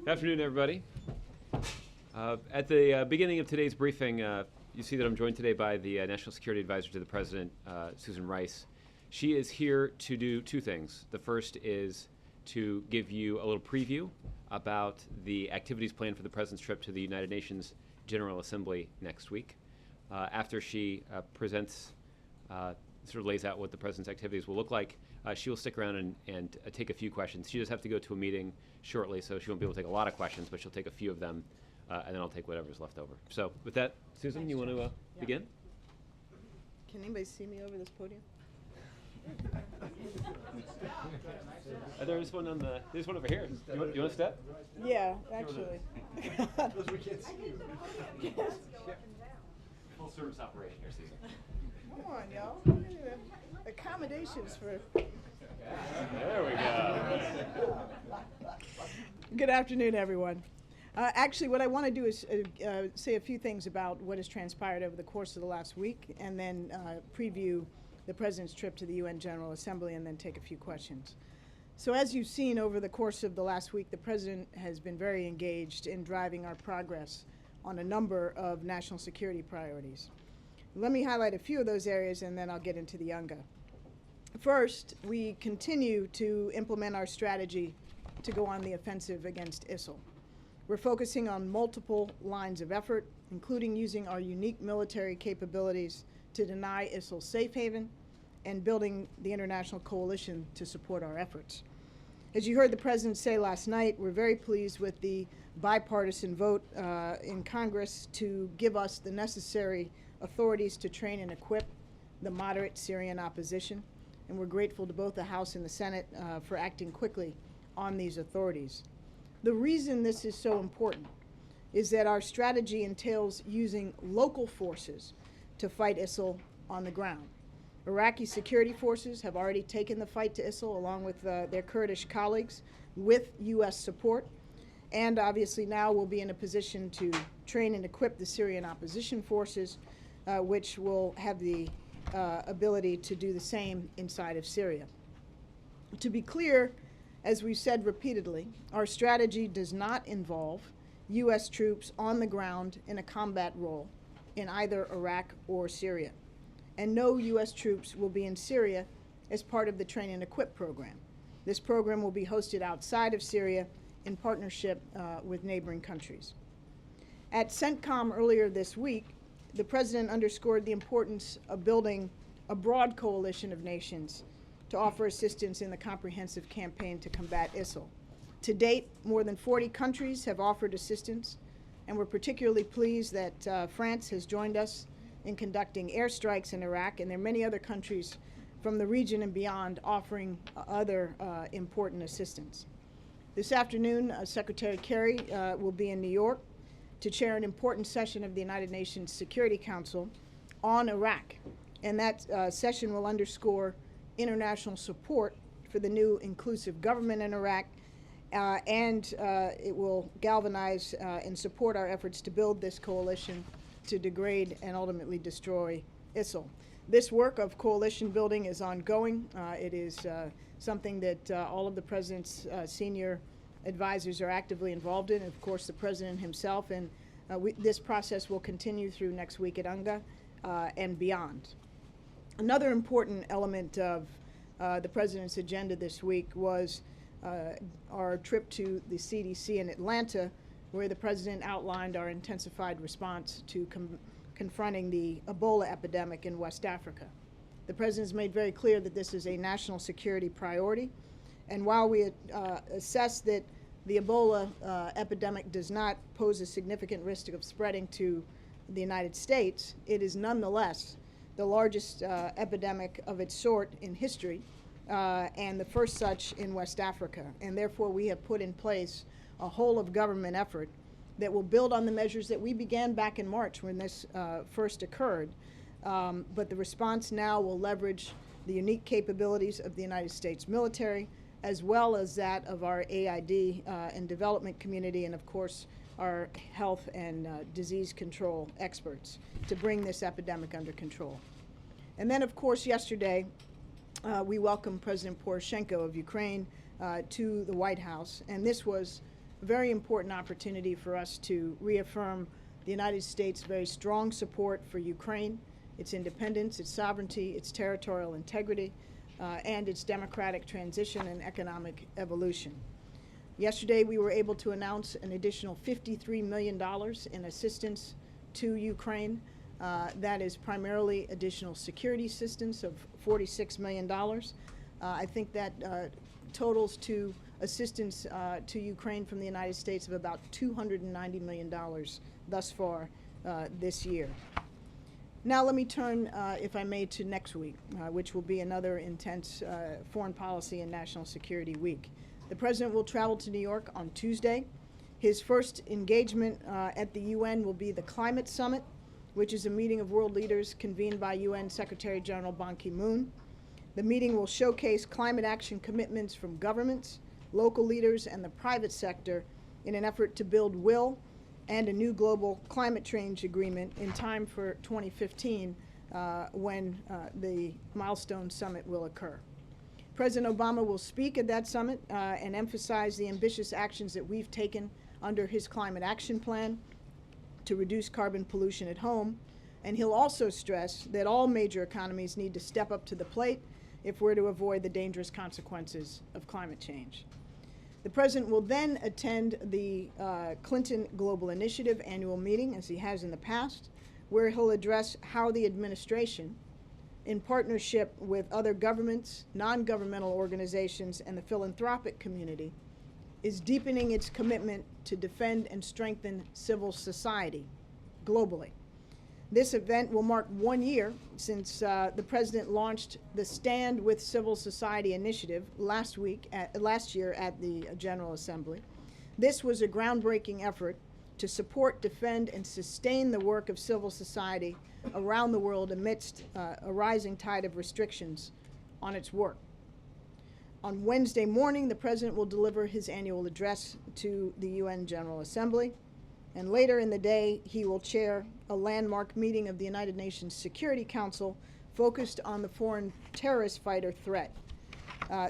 Good afternoon, everybody. At the beginning of today's briefing, you see that I'm joined today by the National Security Advisor to the President, Susan Rice. She is here to do two things. The first is to give you a little preview about the activities planned for the President's trip to the United Nations General Assembly next week. After she presents, sort of lays out what the President's activities will look like, she will stick around and take a few questions. She does have to go to a meeting shortly, so she won't be able to take a lot of questions, but she'll take a few of them, and then I'll take whatever's left over. So with that, Susan, you want to begin? Can anybody see me over this podium? There's one there's one over here. You want to step? Yeah, actually. Full service operation here, Susan. Come on, y'all. Accommodations for... There we go. Good afternoon, everyone. Actually, what I want to do is say a few things about what has transpired over the course of the last week, and then preview the President's trip to the UN General Assembly, and then take a few questions. So as you've seen over the course of the last week, the President has been very engaged in driving our progress on a number of national security priorities. Let me highlight a few of those areas, and then I'll get into the UNGA. First, we continue to implement our strategy to go on the offensive against ISIL. We're focusing on multiple lines of effort, including using our unique military capabilities to deny ISIL safe haven and building the international coalition to support our efforts. As you heard the President say last night, we're very pleased with the bipartisan vote in Congress to give us the necessary authorities to train and equip the moderate Syrian opposition. And we're grateful to both the House and the Senate for acting quickly on these authorities. The reason this is so important is that our strategy entails using local forces to fight ISIL on the ground. Iraqi security forces have already taken the fight to ISIL along with their Kurdish colleagues with U.S. support, and obviously now we'll be in a position to train and equip the Syrian opposition forces, which will have the ability to do the same inside of Syria. To be clear, as we've said repeatedly, our strategy does not involve U.S. troops on the ground in a combat role in either Iraq or Syria. And no U.S. troops will be in Syria as part of the Train and Equip program. This program will be hosted outside of Syria in partnership with neighboring countries. At CENTCOM earlier this week, the President underscored the importance of building a broad coalition of nations to offer assistance in the comprehensive campaign to combat ISIL. To date, more than 40 countries have offered assistance, and we're particularly pleased that France has joined us in conducting airstrikes in Iraq, and there are many other countries from the region and beyond offering other important assistance. This afternoon, Secretary Kerry will be in New York to chair an important session of the United Nations Security Council on Iraq, and that session will underscore international support for the new inclusive government in Iraq, and it will galvanize and support our efforts to build this coalition to degrade and ultimately destroy ISIL. This work of coalition building is ongoing. It is something that all of the President's senior advisors are actively involved in, and of course the President himself, and this process will continue through next week at UNGA and beyond. Another important element of the President's agenda this week was our trip to the CDC in Atlanta, where the President outlined our intensified response to confronting the Ebola epidemic in West Africa. The President has made very clear that this is a national security priority, and while we assess that the Ebola epidemic does not pose a significant risk of spreading to the United States, it is nonetheless the largest epidemic of its sort in history, and the first such in West Africa. And therefore we have put in place a whole of government effort that will build on the measures that we began back in March when this first occurred. But the response now will leverage the unique capabilities of the United States military, as well as that of our AID and development community, and of course our health and disease control experts to bring this epidemic under control. And then of course yesterday we welcomed President Poroshenko of Ukraine to the White House, and this was a very important opportunity for us to reaffirm the United States' very strong support for Ukraine, its independence, its sovereignty, its territorial integrity, and its democratic transition and economic evolution. Yesterday, we were able to announce an additional $53 million in assistance to Ukraine. That is primarily additional security assistance of $46 million. I think that totals to assistance to Ukraine from the United States of about $290 million thus far this year. Now let me turn, if I may, to next week, which will be another intense foreign policy and national security week. The President will travel to New York on Tuesday. His first engagement at the UN will be the Climate Summit, which is a meeting of world leaders convened by UN Secretary General Ban Ki-moon. The meeting will showcase climate action commitments from governments, local leaders, and the private sector in an effort to build will and a new global climate change agreement in time for 2015 when the milestone summit will occur. President Obama will speak at that summit and emphasize the ambitious actions that we've taken under his climate action plan to reduce carbon pollution at home. And he'll also stress that all major economies need to step up to the plate if we're to avoid the dangerous consequences of climate change. The President will then attend the Clinton Global Initiative annual meeting, as he has in the past, where he'll address how the administration, in partnership with other governments, non-governmental organizations, and the philanthropic community, is deepening its commitment to defend and strengthen civil society globally. This event will mark 1 year since the President launched the Stand with Civil Society initiative last year at the General Assembly. This was a groundbreaking effort to support, defend, and sustain the work of civil society around the world amidst a rising tide of restrictions on its work. On Wednesday morning, the President will deliver his annual address to the UN General Assembly. And later in the day, he will chair a landmark meeting of the United Nations Security Council focused on the foreign terrorist fighter threat.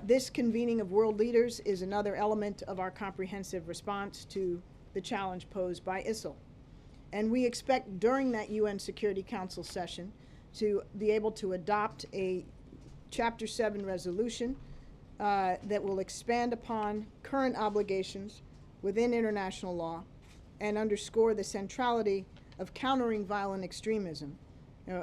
This convening of world leaders is another element of our comprehensive response to the challenge posed by ISIL. And we expect during that UN Security Council session to be able to adopt a Chapter 7 resolution that will expand upon current obligations within international law and underscore the centrality of countering violent extremism,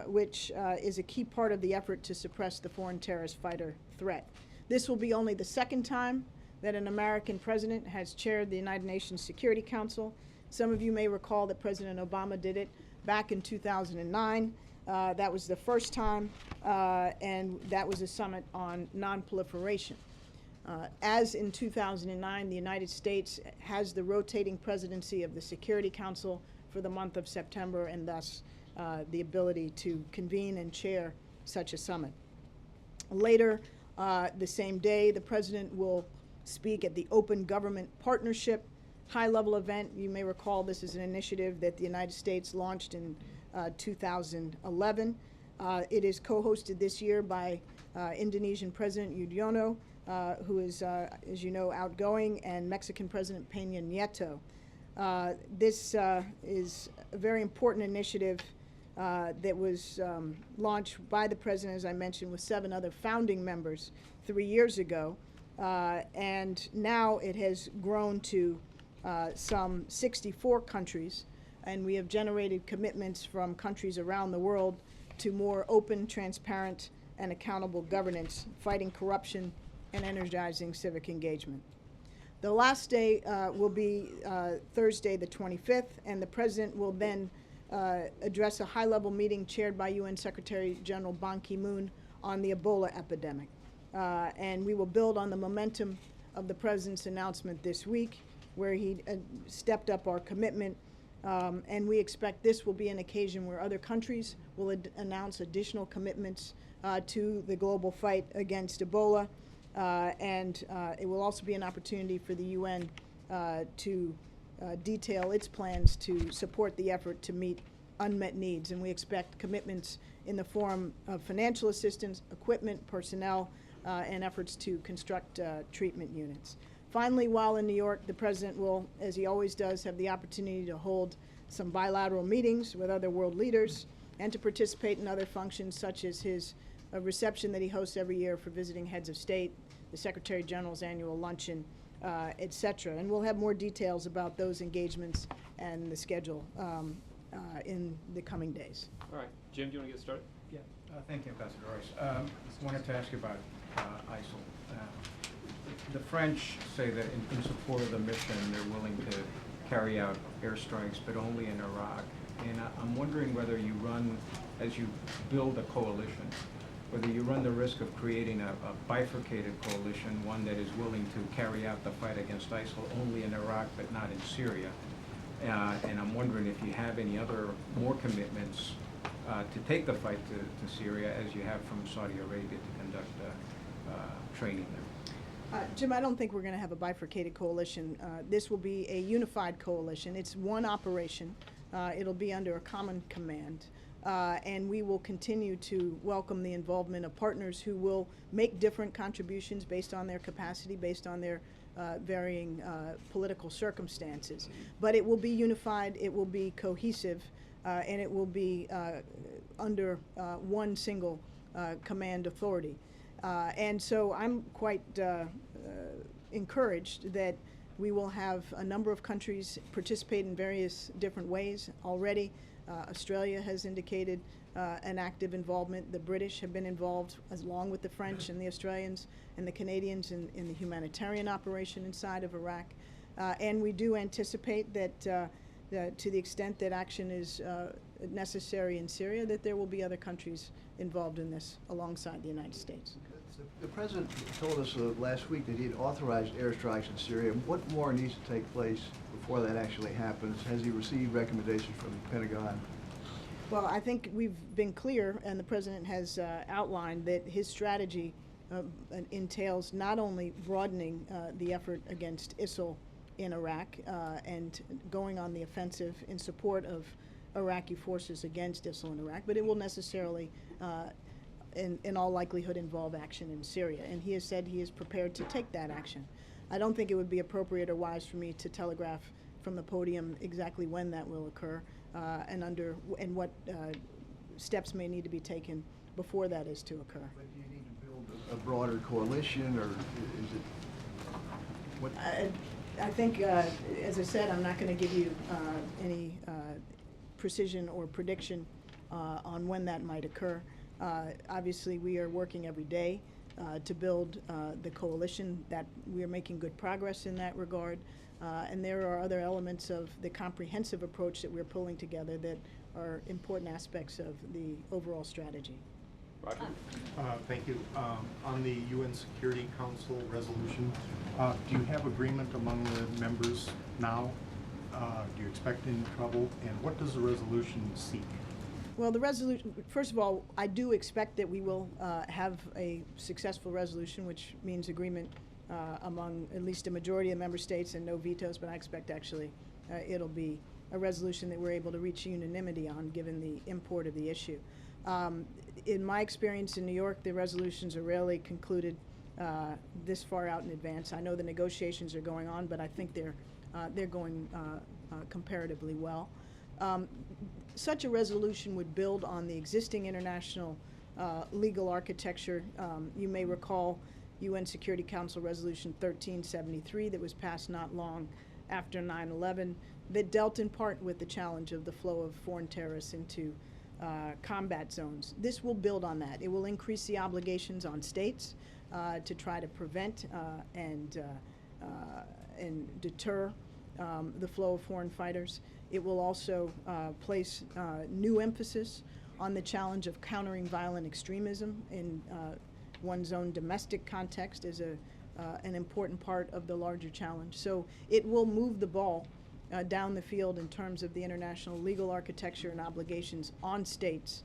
which is a key part of the effort to suppress the foreign terrorist fighter threat. This will be only the second time that an American president has chaired the United Nations Security Council. Some of you may recall that President Obama did it back in 2009. That was the first time, and that was a summit on non-proliferation. As in 2009, the United States has the rotating presidency of the Security Council for the month of September, and thus the ability to convene and chair such a summit. Later the same day, the President will speak at the Open Government Partnership high-level event. You may recall this is an initiative that the United States launched in 2011. It is co-hosted this year by Indonesian President Yudhoyono, who is, as you know, outgoing, and Mexican President Peña Nieto. This is a very important initiative that was launched by the President, as I mentioned, with 7 other founding members 3 years ago. And now it has grown to some 64 countries, and we have generated commitments from countries around the world to more open, transparent, and accountable governance, fighting corruption, and energizing civic engagement. The last day will be Thursday the 25th, and the President will then address a high-level meeting chaired by UN Secretary General Ban Ki-moon on the Ebola epidemic. And we will build on the momentum of the President's announcement this week, where he stepped up our commitment. And we expect this will be an occasion where other countries will announce additional commitments to the global fight against Ebola. And it will also be an opportunity for the UN to detail its plans to support the effort to meet unmet needs. And we expect commitments in the form of financial assistance, equipment, personnel, and efforts to construct treatment units. Finally, while in New York, the President will, as he always does, have the opportunity to hold some bilateral meetings with other world leaders and to participate in other functions such as his reception that he hosts every year for visiting heads of state, the Secretary General's annual luncheon, et cetera. And we'll have more details about those engagements and the schedule in the coming days. All right. Jim, do you want to get started? Yeah, thank you, Ambassador Rice. Just wanted to ask you about ISIL. The French say that in support of the mission, they're willing to carry out airstrikes, but only in Iraq. And I'm wondering whether you run, as you build a coalition, whether you run the risk of creating a bifurcated coalition, one that is willing to carry out the fight against ISIL only in Iraq but not in Syria. And I'm wondering if you have any other more commitments to take the fight to Syria, as you have from Saudi Arabia to conduct training there. Jim, I don't think we're going to have a bifurcated coalition. This will be a unified coalition. It's one operation. It'll be under a common command. And we will continue to welcome the involvement of partners who will make different contributions based on their capacity, based on their varying political circumstances. But it will be unified, it will be cohesive, and it will be under one single command authority. And so I'm quite encouraged that we will have a number of countries participate in various different ways already. Australia has indicated an active involvement. The British have been involved, along with the French and the Australians and the Canadians, in the humanitarian operation inside of Iraq. And we do anticipate that to the extent that action is necessary in Syria, that there will be other countries involved in this alongside the United States. The President told us last week that he had authorized airstrikes in Syria. What more needs to take place before that actually happens? Has he received recommendations from the Pentagon? Well, I think we've been clear, and the President has outlined that his strategy entails not only broadening the effort against ISIL in Iraq and going on the offensive in support of Iraqi forces against ISIL in Iraq, but it will necessarily in all likelihood involve action in Syria, and he has said he is prepared to take that action. I don't think it would be appropriate or wise for me to telegraph from the podium exactly when that will occur and what steps may need to be taken before that is to occur. But do you need to build a broader coalition, or is it what? I think, as I said, I'm not going to give you any precision or prediction on when that might occur. Obviously, we are working every day to build the coalition. That we are making good progress in that regard. And there are other elements of the comprehensive approach that we're pulling together that are important aspects of the overall strategy. Roger. Thank you. On the UN Security Council resolution, do you have agreement among the members now? Do you expect any trouble? And what does the resolution seek? Well, the resolution, first of all, I do expect that we will have a successful resolution, which means agreement among at least a majority of member states and no vetoes, but I expect actually it'll be a resolution that we're able to reach unanimity on given the import of the issue. In my experience in New York, the resolutions are rarely concluded this far out in advance. I know the negotiations are going on, but I think they're going comparatively well. Such a resolution would build on the existing international legal architecture. You may recall UN Security Council Resolution 1373 that was passed not long after 9/11 that dealt in part with the challenge of the flow of foreign terrorists into combat zones. This will build on that. It will increase the obligations on states to try to prevent and deter the flow of foreign fighters. It will also place new emphasis on the challenge of countering violent extremism in one's own domestic context is an important part of the larger challenge. So it will move the ball down the field in terms of the international legal architecture and obligations on states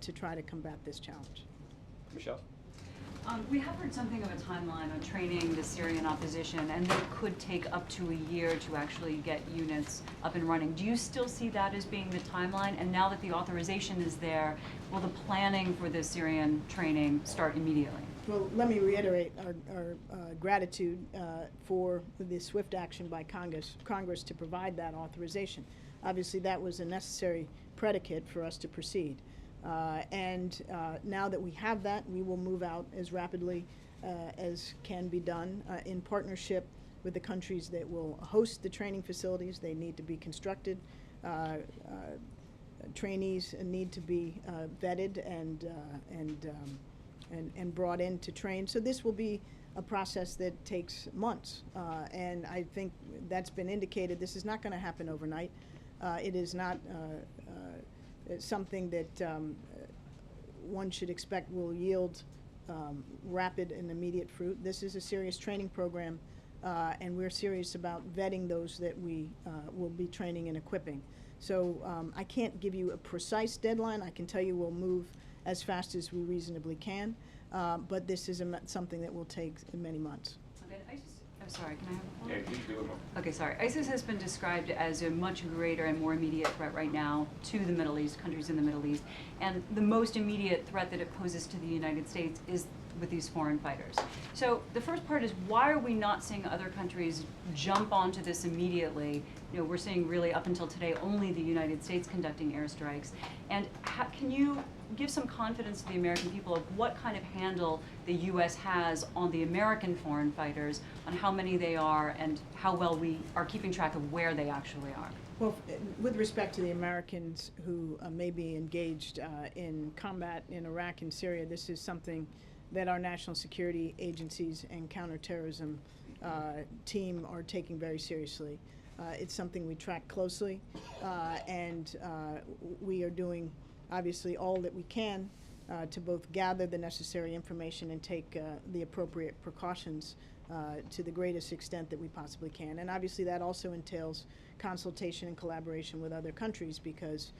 to try to combat this challenge. Michelle? We have heard something of a timeline on training the Syrian opposition, and that it could take up to a year to actually get units up and running. Do you still see that as being the timeline? And now that the authorization is there, will the planning for the Syrian training start immediately? Well, let me reiterate our gratitude for the swift action by Congress to provide that authorization. Obviously, that was a necessary predicate for us to proceed. And now that we have that, we will move out as rapidly as can be done in partnership with the countries that will host the training facilities. They need to be constructed. Trainees need to be vetted and brought in to train. So this will be a process that takes months. And I think that's been indicated. This is not going to happen overnight. It is not something that one should expect will yield rapid and immediate fruit. This is a serious training program, and we're serious about vetting those that we will be training and equipping. So I can't give you a precise deadline. I can tell you we'll move as fast as we reasonably can, but this is something that will take many months. Okay, I'm sorry, can I have a Yeah, you do it more. Okay, sorry. ISIS has been described as a much greater and more immediate threat right now to the Middle East, countries in the Middle East. And the most immediate threat that it poses to the United States is with these foreign fighters. So the first part is, why are we not seeing other countries jump onto this immediately? You know, we're seeing really up until today only the United States conducting airstrikes. And can you give some confidence to the American people of what kind of handle the U.S. has on the American foreign fighters, on how many they are, and how well we are keeping track of where they actually are? Well, with respect to the Americans who may be engaged in combat in Iraq and Syria, this is something that our national security agencies and counterterrorism team are taking very seriously. It's something we track closely, and we are doing obviously all that we can to both gather the necessary information and take the appropriate precautions to the greatest extent that we possibly can. And obviously that also entails consultation and collaboration with other countries, because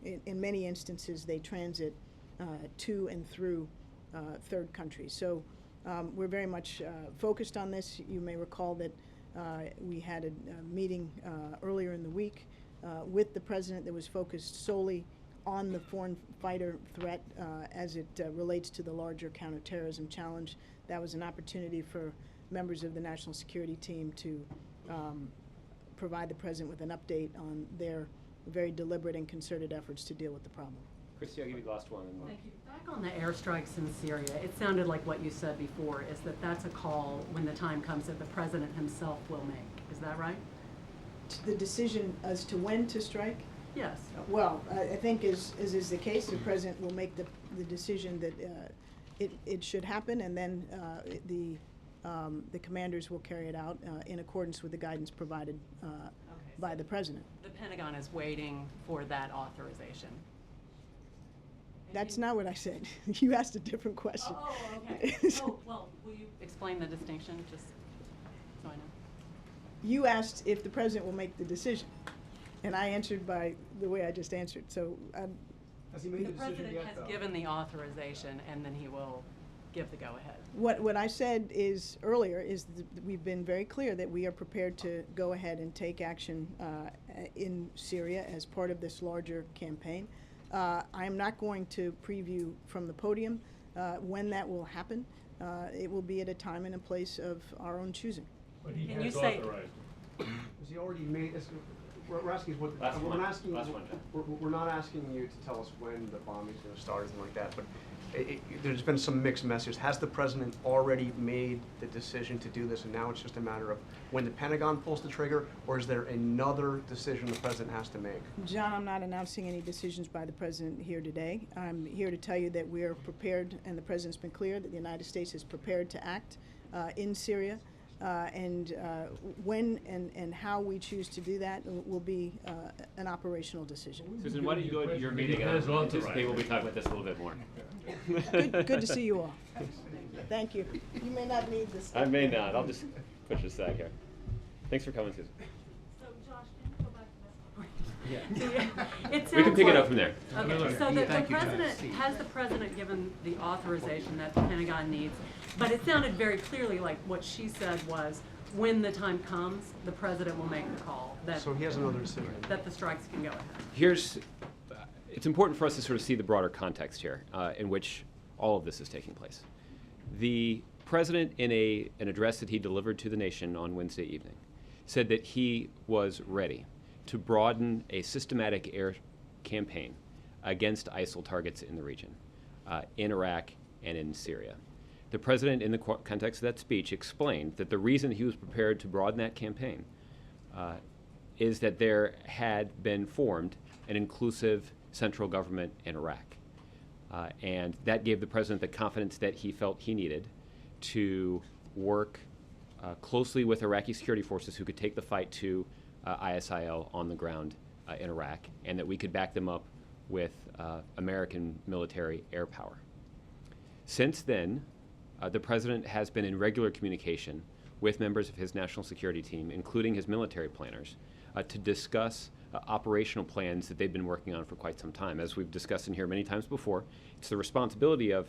in many instances they transit to and through third countries. So we're very much focused on this. You may recall that we had a meeting earlier in the week with the President that was focused solely on the foreign fighter threat as it relates to the larger counterterrorism challenge. That was an opportunity for members of the national security team to provide the President with an update on their very deliberate and concerted efforts to deal with the problem. Christy, I'll give you the last one. Thank you. Back on the airstrikes in Syria, it sounded like what you said before, is that that's a call when the time comes that the President himself will make. Is that right? The decision as to when to strike? Yes. Well, I think as is the case, the President will make the decision that it should happen, and then the commanders will carry it out in accordance with the guidance provided by the President. The Pentagon is waiting for that authorization. That's not what I said. You asked a different question. Oh, okay. Oh, well, will you explain the distinction, just so I know? You asked if the President will make the decision, and I answered by the way I just answered. So Has he made The the decision President yet, has though? given the authorization, and then he will give the go-ahead. what I said is earlier is that we've been very clear that we are prepared to go ahead and take action in Syria as part of this larger campaign. I am not going to preview from the podium when that will happen. It will be at a time and a place of our own choosing. But he Can has you say- authorized it. Has he already made, we're asking what, Last we're one. not asking, Last one, John. we're not asking you to tell us when the bombing's gonna start or anything like that, but there's been some mixed messages. Has the President already made the decision to do this, and now it's just a matter of when the Pentagon pulls the trigger, or is there another decision the President has to make? John, I'm not announcing any decisions by the President here today. I'm here to tell you that we are prepared, and the President's been clear that the United States is prepared to act in Syria. And when and how we choose to do that will be an operational decision. Susan, why don't you go to your meeting? He And has I anticipate authorized we'll be it. talking about this a little bit more. Good to see you all. Thank you. You may not need this. I may not. I'll just push it aside here. Thanks for coming, Susan. So, Josh, can you go back to that? It We can sounds pick it like- up from there. Okay, so the Thank you, John. President, has the President given the authorization that the Pentagon needs? But it sounded very clearly like what she said was, when the time comes, the President will make the call that, So he has another decision. that the strikes can go ahead. It's important for us to sort of see the broader context here in which all of this is taking place. The president, in an address that he delivered to the nation on Wednesday evening, said that he was ready to broaden a systematic air campaign against ISIL targets in the region, in Iraq and in Syria. The president, in the context of that speech, explained that the reason he was prepared to broaden that campaign is that there had been formed an inclusive central government in Iraq. And that gave the president the confidence that he felt he needed to work closely with Iraqi security forces who could take the fight to ISIL on the ground in Iraq, and that we could back them up with American military air power. Since then, the president has been in regular communication with members of his national security team, including his military planners, to discuss operational plans that they've been working on for quite some time. As we've discussed in here many times before, it's the responsibility of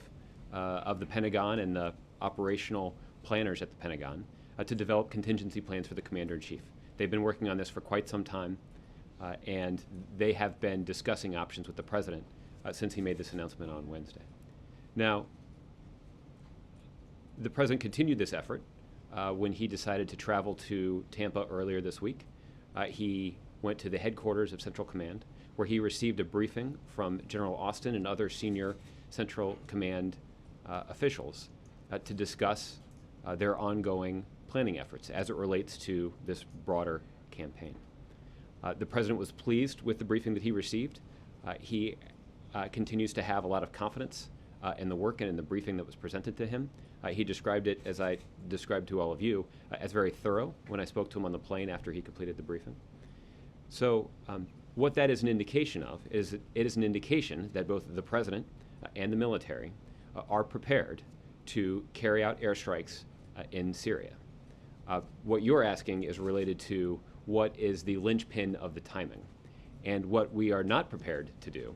the Pentagon and the operational planners at the Pentagon to develop contingency plans for the commander-in-chief. They've been working on this for quite some time, and they have been discussing options with the president since he made this announcement on Wednesday. Now, the president continued this effort when he decided to travel to Tampa earlier this week. He went to the headquarters of Central Command, where he received a briefing from General Austin and other senior Central Command officials to discuss their ongoing planning efforts as it relates to this broader campaign. The president was pleased with the briefing that he received. He continues to have a lot of confidence in the work and in the briefing that was presented to him. He described it, as I described to all of you, as very thorough when I spoke to him on the plane after he completed the briefing. So what that is an indication of is it is an indication that both the president and the military are prepared to carry out airstrikes in Syria. What you're asking is related to what is the linchpin of the timing. And what we are not prepared to do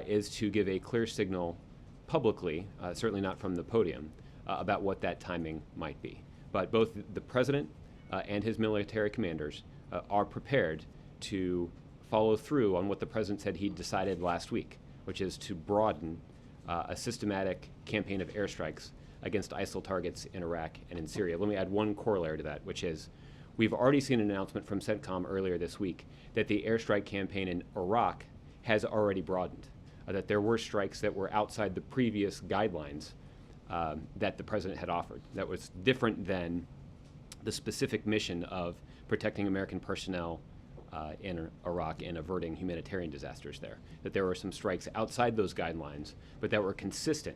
is to give a clear signal publicly, certainly not from the podium, about what that timing might be. But both the president and his military commanders are prepared to follow through on what the president said he decided last week, which is to broaden a systematic campaign of airstrikes against ISIL targets in Iraq and in Syria. Let me add one corollary to that, which is we've already seen an announcement from CENTCOM earlier this week that the airstrike campaign in Iraq has already broadened, that there were strikes that were outside the previous guidelines that the president had offered. That was different than the specific mission of protecting American personnel in Iraq and averting humanitarian disasters there. That there were some strikes outside those guidelines, but that were consistent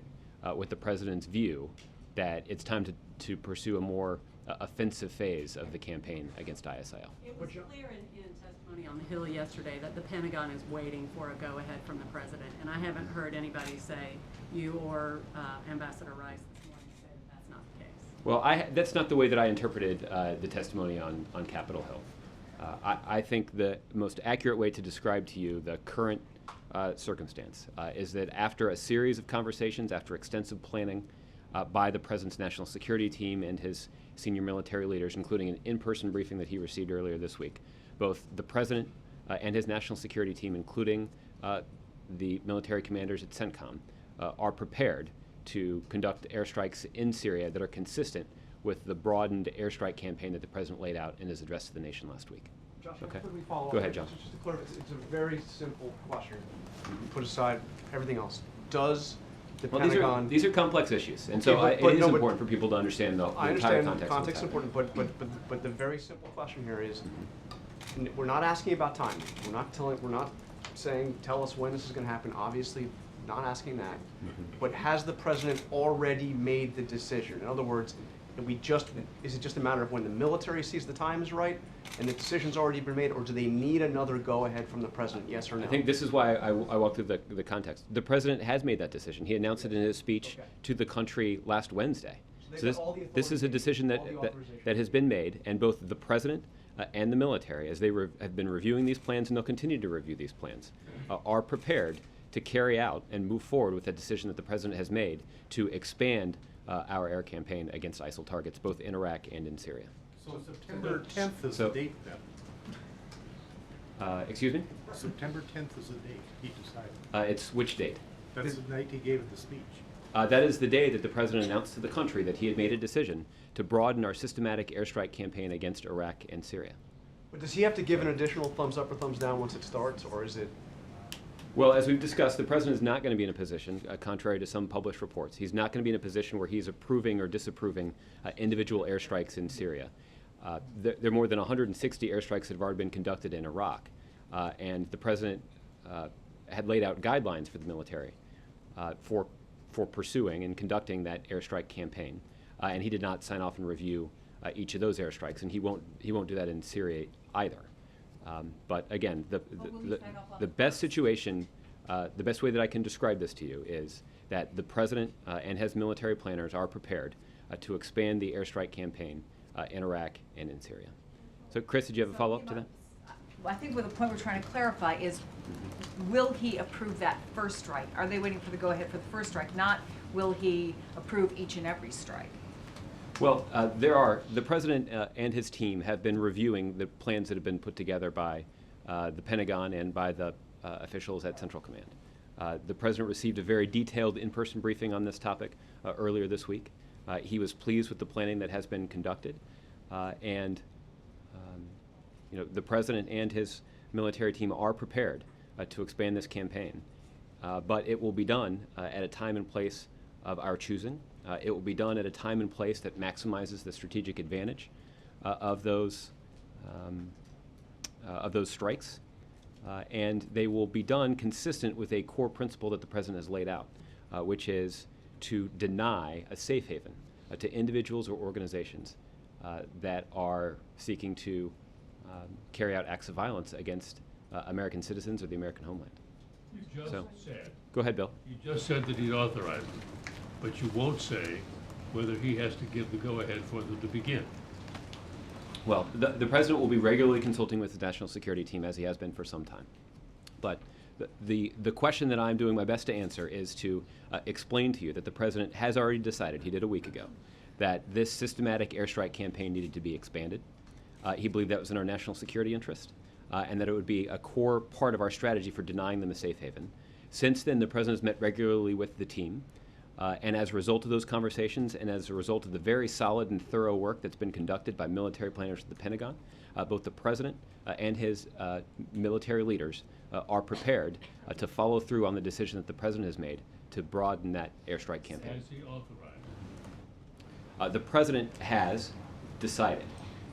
with the president's view that it's time to pursue a more offensive phase of the campaign against ISIL. It was clear in testimony on the Hill yesterday that the Pentagon is waiting for a go-ahead from the president, and I haven't heard anybody say, you or Ambassador Rice this morning, say that that's not the case. Well, that's not the way that I interpreted the testimony on Capitol Hill. I think the most accurate way to describe to you the current circumstance is that after a series of conversations, after extensive planning by the president's national security team and his senior military leaders, including an in-person briefing that he received earlier this week, both the president and his national security team, including the military commanders at CENTCOM, are prepared to conduct airstrikes in Syria that are consistent with the broadened airstrike campaign that the president laid out in his address to the nation last week. Josh, Okay. quickly follow up. Go ahead, John. Just to clarify, it's a very simple question. Put aside everything else. Does the Well, Pentagon... these are complex issues, and Okay, so but- it but is no, but- important for people to understand the I entire understand context. context is important, but the very simple question here is, we're not asking about timing. We're not saying, tell us when this is going to happen. Obviously, not asking that. But has the president already made the decision? In other words, is it just a matter of when the military sees the time is right and the decision's already been made, or do they need another go-ahead from the president, yes or no? I think this is why I walked through the context. The president has made that decision. He announced it in his speech to the country last Wednesday. So they've got all the this is a authority, decision all the authorization. that has been made, and both the president and the military, as they have been reviewing these plans, and they'll continue to review these plans, are prepared to carry out and move forward with the decision that the president has made to expand our air campaign against ISIL targets, both in Iraq and in Syria. So September 10th is So- the date then? Excuse me? September 10th is the date he decided. It's which date? That's the night he gave the speech. That is the day that the president announced to the country that he had made a decision to broaden our systematic airstrike campaign against Iraq and Syria. But does he have to give an additional thumbs up or thumbs down once it starts, or is it? Well, as we've discussed, the president is not going to be in a position, contrary to some published reports, he's not going to be in a position where he's approving or disapproving individual airstrikes in Syria. There are more than 160 airstrikes that have already been conducted in Iraq, and the president had laid out guidelines for the military for pursuing and conducting that airstrike campaign, and he did not sign off and review each of those airstrikes, and he won't do that in Syria either. But again, the best situation, the best way that I can describe this to you is that the president and his military planners are prepared to expand the airstrike campaign in Iraq and in Syria. So, Chris, did you have a follow-up to that? I think what the point we're trying to clarify is, will he approve that first strike? Are they waiting for the go-ahead for the first strike, not will he approve each and every strike? Well, the president and his team have been reviewing the plans that have been put together by the Pentagon and by the officials at Central Command. The president received a very detailed in-person briefing on this topic earlier this week. He was pleased with the planning that has been conducted, and the president and his military team are prepared to expand this campaign, but it will be done at a time and place of our choosing. It will be done at a time and place that maximizes the strategic advantage of those strikes, and they will be done consistent with a core principle that the president has laid out, which is to deny a safe haven to individuals or organizations that are seeking to carry out acts of violence against American citizens or the American homeland. You just said. Go ahead, Bill. You just said that he'd authorize it, but you won't say whether he has to give the go-ahead for them to begin. Well, the president will be regularly consulting with the national security team, as he has been for some time. But the question that I'm doing my best to answer is to explain to you that the president has already decided, he did a week ago, that this systematic airstrike campaign needed to be expanded. He believed that was in our national security interest, and that it would be a core part of our strategy for denying them a safe haven. Since then, the president has met regularly with the team, and as a result of those conversations and as a result of the very solid and thorough work that's been conducted by military planners at the Pentagon, both the president and his military leaders are prepared to follow through on the decision that the president has made to broaden that airstrike campaign. Has he authorized? The president has decided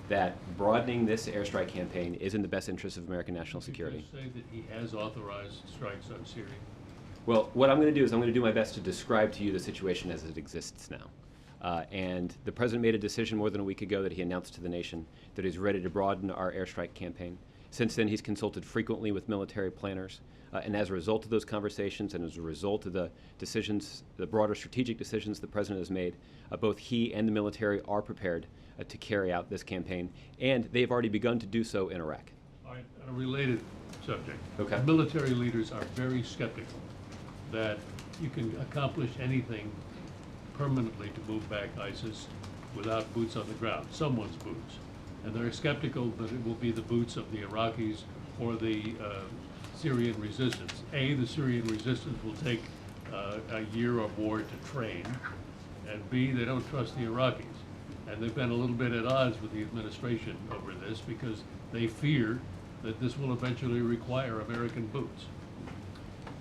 that broadening this airstrike campaign is in the best interest of American national security. Did you just say that he has authorized strikes on Syria? Well, what I'm going to do is I'm going to do my best to describe to you the situation as it exists now. And the president made a decision more than a week ago that he announced to the nation that he's ready to broaden our airstrike campaign. Since then, he's consulted frequently with military planners. And as a result of those conversations and as a result of the decisions, the broader strategic decisions the president has made, both he and the military are prepared to carry out this campaign. And they've already begun to do so in Iraq. All right, on a related subject. Okay. Military leaders are very skeptical that you can accomplish anything permanently to move back ISIS without boots on the ground, someone's boots. And they're skeptical that it will be the boots of the Iraqis or the Syrian resistance. The Syrian resistance will take a year or more to train, and B, they don't trust the Iraqis. And they've been a little bit at odds with the administration over this because they fear that this will eventually require American boots.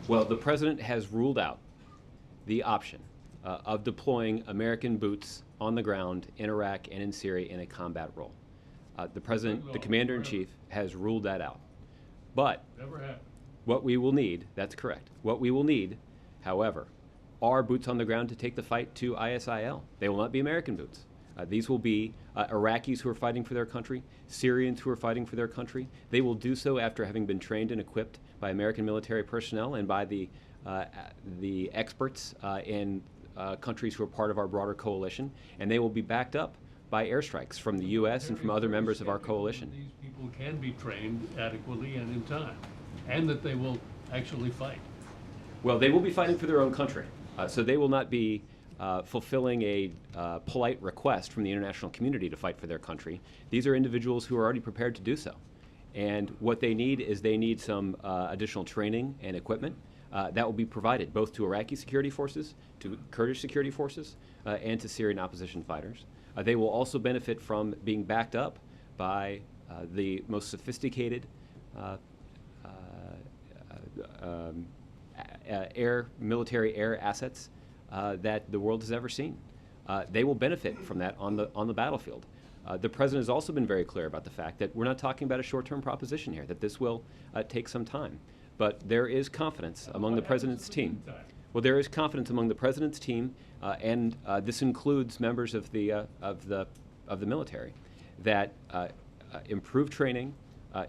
Well, the president has ruled out the option of deploying American boots on the ground in Iraq and in Syria in a combat role. The president, the commander-in-chief, has ruled that out. But Never happened. what we will need, that's correct, what we will need, however, are boots on the ground to take the fight to ISIL. They will not be American boots. These will be Iraqis who are fighting for their country, Syrians who are fighting for their country. They will do so after having been trained and equipped by American military personnel and by the experts in countries who are part of our broader coalition, and they will be backed up by airstrikes from the U.S. and from other members of our coalition. These people can be trained adequately and in time, and that they will actually fight. Well, they will be fighting for their own country, so they will not be fulfilling a polite request from the international community to fight for their country. These are individuals who are already prepared to do so. And what they need is they need some additional training and equipment that will be provided both to Iraqi security forces, to Kurdish security forces, and to Syrian opposition fighters. They will also benefit from being backed up by the most sophisticated military air assets that the world has ever seen. They will benefit from that on the battlefield. The president has also been very clear about the fact that we're not talking about a short-term proposition here, that this will take some time. But there is confidence among the president's team. Well, there is confidence among the president's team, and this includes members of the military, that improved training,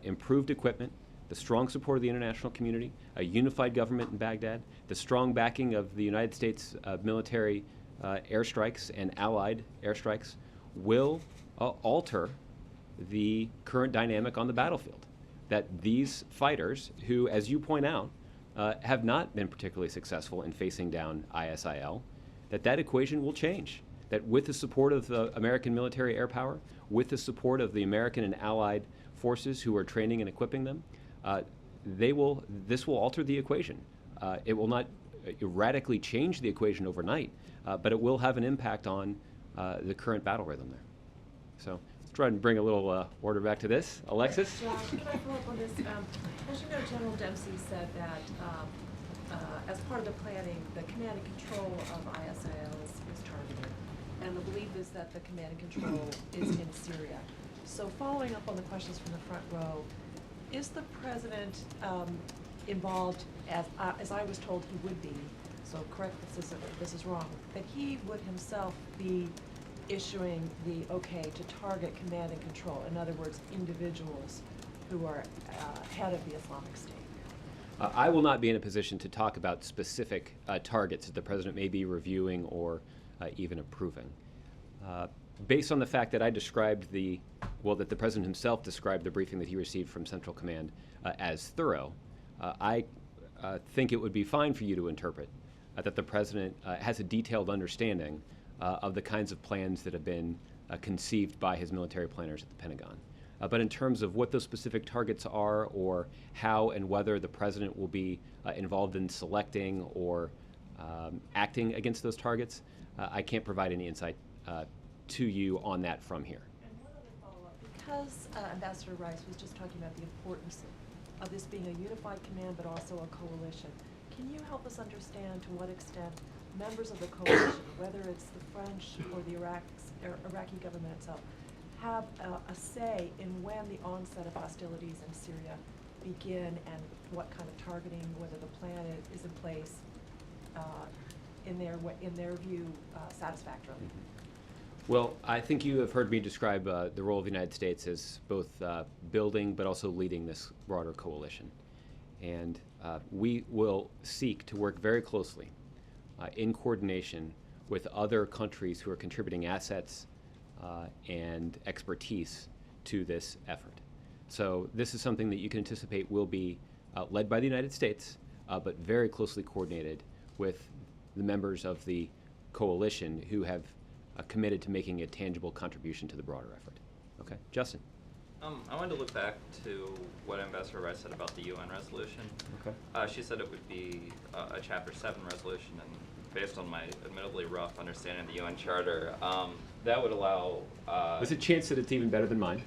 improved equipment, the strong support of the international community, a unified government in Baghdad, the strong backing of the United States military airstrikes and allied airstrikes will alter the current dynamic on the battlefield. That these fighters, who, as you point out, have not been particularly successful in facing down ISIL, that equation will change. That with the support of the American military air power, with the support of the American and allied forces who are training and equipping them, this will alter the equation. It will not radically change the equation overnight, but it will have an impact on the current battle rhythm there. So let's try and bring a little order back to this. Alexis? Josh, can I follow up on this? As you know, General Dempsey said that as part of the planning, the command and control of ISIL is targeted. And the belief is that the command and control is in Syria. So following up on the questions from the front row, is the president involved, as I was told he would be, so correct if this is wrong, that he would himself be issuing the okay to target command and control, in other words, individuals who are head of the Islamic State? I will not be in a position to talk about specific targets that the president may be reviewing or even approving. Based on the fact that I described that the president himself described the briefing that he received from Central Command as thorough, I think it would be fine for you to interpret that the president has a detailed understanding of the kinds of plans that have been conceived by his military planners at the Pentagon. But in terms of what those specific targets are, or how and whether the president will be involved in selecting or acting against those targets, I can't provide any insight to you on that from here. And one other follow-up, because Ambassador Rice was just talking about the importance of this being a unified command but also a coalition, can you help us understand to what extent members of the coalition, whether it's the French or the Iraqi government itself, have a say in when the onset of hostilities in Syria begin and what kind of targeting, whether the plan is in place, in their view, satisfactorily? Well, I think you have heard me describe the role of the United States as both building but also leading this broader coalition. And we will seek to work very closely in coordination with other countries who are contributing assets and expertise to this effort. So this is something that you can anticipate will be led by the United States, but very closely coordinated with the members of the coalition who have committed to making a tangible contribution to the broader effort. Okay, Justin. I wanted to look back to what Ambassador Rice said about the UN resolution. Okay. She said it would be a Chapter 7 resolution, and based on my admittedly rough understanding of the UN Charter, that would allow... There's a chance that it's even better than mine.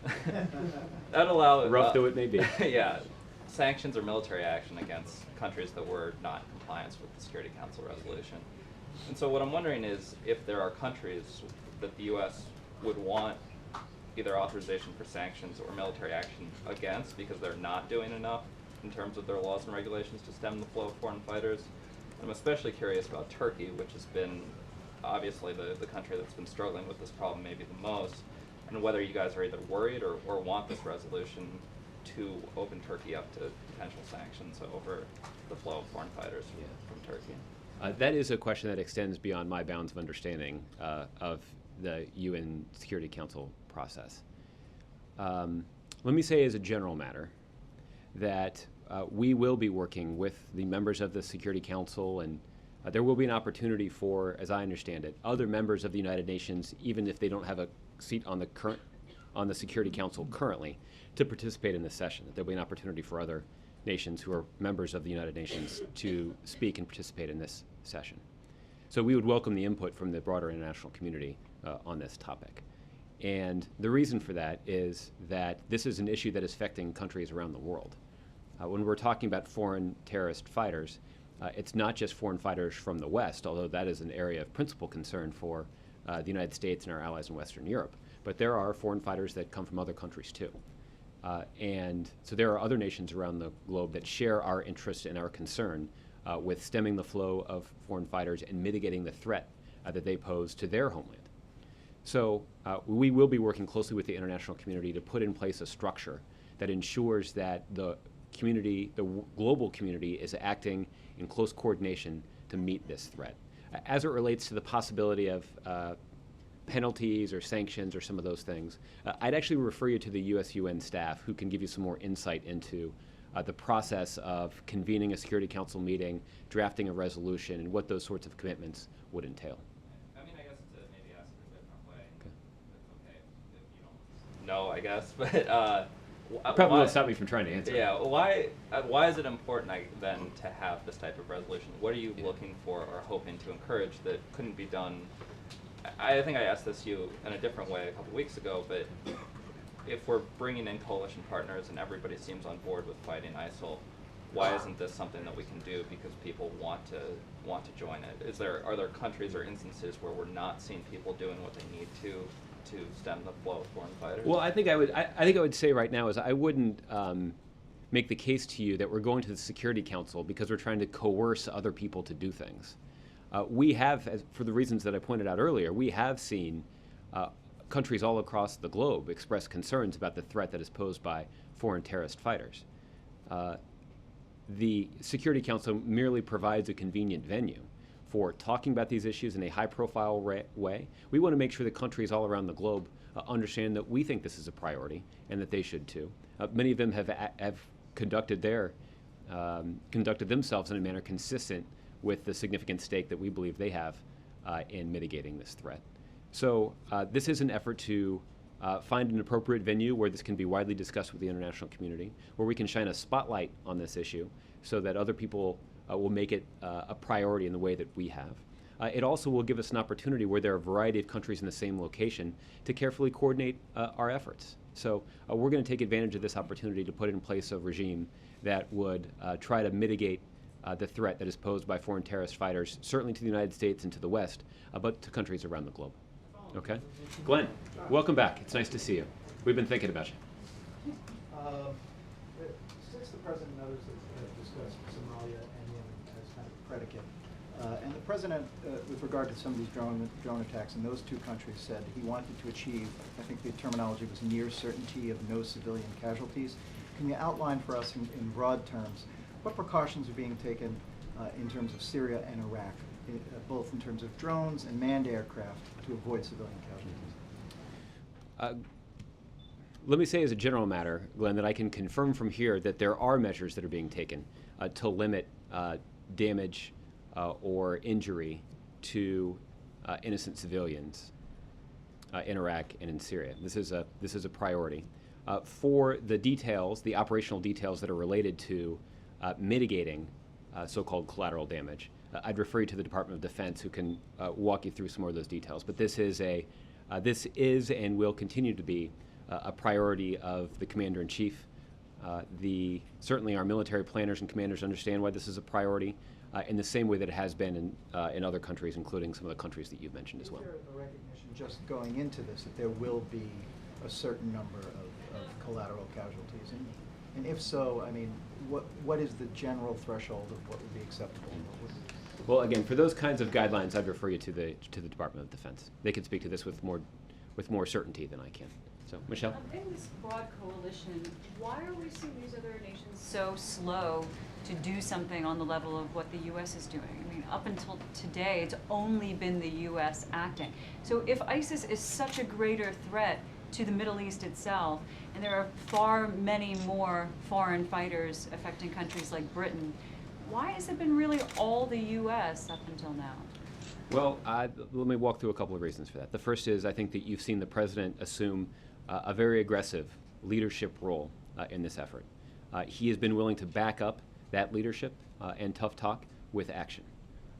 That would allow... Rough though it may be. Yeah, sanctions or military action against countries that were not in compliance with the Security Council resolution. And so what I'm wondering is if there are countries that the U.S. would want either authorization for sanctions or military action against because they're not doing enough in terms of their laws and regulations to stem the flow of foreign fighters. I'm especially curious about Turkey, which has been obviously the country that's been struggling with this problem maybe the most, and whether you guys are either worried or want this resolution to open Turkey up to potential sanctions over the flow of foreign fighters from Turkey. That is a question that extends beyond my bounds of understanding of the UN Security Council process. Let me say as a general matter that we will be working with the members of the Security Council, and there will be an opportunity for, as I understand it, other members of the United Nations, even if they don't have a seat on the Security Council currently, to participate in this session. There'll be an opportunity for other nations who are members of the United Nations to speak and participate in this session. So we would welcome the input from the broader international community on this topic. And the reason for that is that this is an issue that is affecting countries around the world. When we're talking about foreign terrorist fighters, it's not just foreign fighters from the West, although that is an area of principal concern for the United States and our allies in Western Europe. But there are foreign fighters that come from other countries too. And so there are other nations around the globe that share our interest and our concern with stemming the flow of foreign fighters and mitigating the threat that they pose to their homeland. So we will be working closely with the international community to put in place a structure that ensures that the community, the global community, is acting in close coordination to meet this threat. As it relates to the possibility of penalties or sanctions or some of those things, I'd actually refer you to the US-UN staff who can give you some more insight into the process of convening a Security Council meeting, drafting a resolution, and what those sorts of commitments would entail. I mean, I guess to maybe ask it a different way. Okay. It's okay if you don't know, I guess, but Probably won't stop me from trying to answer. Yeah, why is it important then to have this type of resolution? What are you looking for or hoping to encourage that couldn't be done? I think I asked this to you in a different way a couple weeks ago, but if we're bringing in coalition partners and everybody seems on board with fighting ISIL, why isn't this something that we can do because people want to join it? Are there countries or instances where we're not seeing people doing what they need to stem the flow of foreign fighters? Well, I think I would say right now is I wouldn't make the case to you that we're going to the Security Council because we're trying to coerce other people to do things. We have, for the reasons that I pointed out earlier, we have seen countries all across the globe express concerns about the threat that is posed by foreign terrorist fighters. The Security Council merely provides a convenient venue for talking about these issues in a high-profile way. We want to make sure that countries all around the globe understand that we think this is a priority and that they should too. Many of them have conducted themselves in a manner consistent with the significant stake that we believe they have in mitigating this threat. So this is an effort to find an appropriate venue where this can be widely discussed with the international community, where we can shine a spotlight on this issue so that other people will make it a priority in the way that we have. It also will give us an opportunity where there are a variety of countries in the same location to carefully coordinate our efforts. So we're going to take advantage of this opportunity to put in place a regime that would try to mitigate the threat that is posed by foreign terrorist fighters, certainly to the United States and to the West, but to countries around the globe. Okay? Glenn, welcome back. It's nice to see you. We've been thinking about you. Since the President and others have discussed Somalia and Yemen as kind of predicate, and the President, with regard to some of these drone attacks in those two countries, said he wanted to achieve, I think the terminology was near certainty of no civilian casualties. Can you outline for us in broad terms what precautions are being taken in terms of Syria and Iraq, both in terms of drones and manned aircraft to avoid civilian casualties? Let me say as a general matter, Glenn, that I can confirm from here that there are measures that are being taken to limit damage or injury to innocent civilians in Iraq and in Syria. This is a priority. For the details, the operational details that are related to mitigating so-called collateral damage, I'd refer you to the Department of Defense, who can walk you through some more of those details. But this is and will continue to be a priority of the Commander-in-Chief. Certainly our military planners and commanders understand why this is a priority in the same way that it has been in other countries, including some of the countries that you've mentioned as well. Is there a recognition just going into this that there will be a certain number of collateral casualties? And if so, I mean, what is the general threshold of what would be acceptable? Well, again, for those kinds of guidelines, I'd refer you to the Department of Defense. They can speak to this with more certainty than I can. So, Michelle? In this broad coalition, why are we seeing these other nations so slow to do something on the level of what the U.S. is doing? I mean, up until today, it's only been the U.S. acting. So if ISIS is such a greater threat to the Middle East itself, and there are far many more foreign fighters affecting countries like Britain, why has it been really all the U.S. up until now? Well, let me walk through a couple of reasons for that. The first is I think that you've seen the President assume a very aggressive leadership role in this effort. He has been willing to back up that leadership and tough talk with action.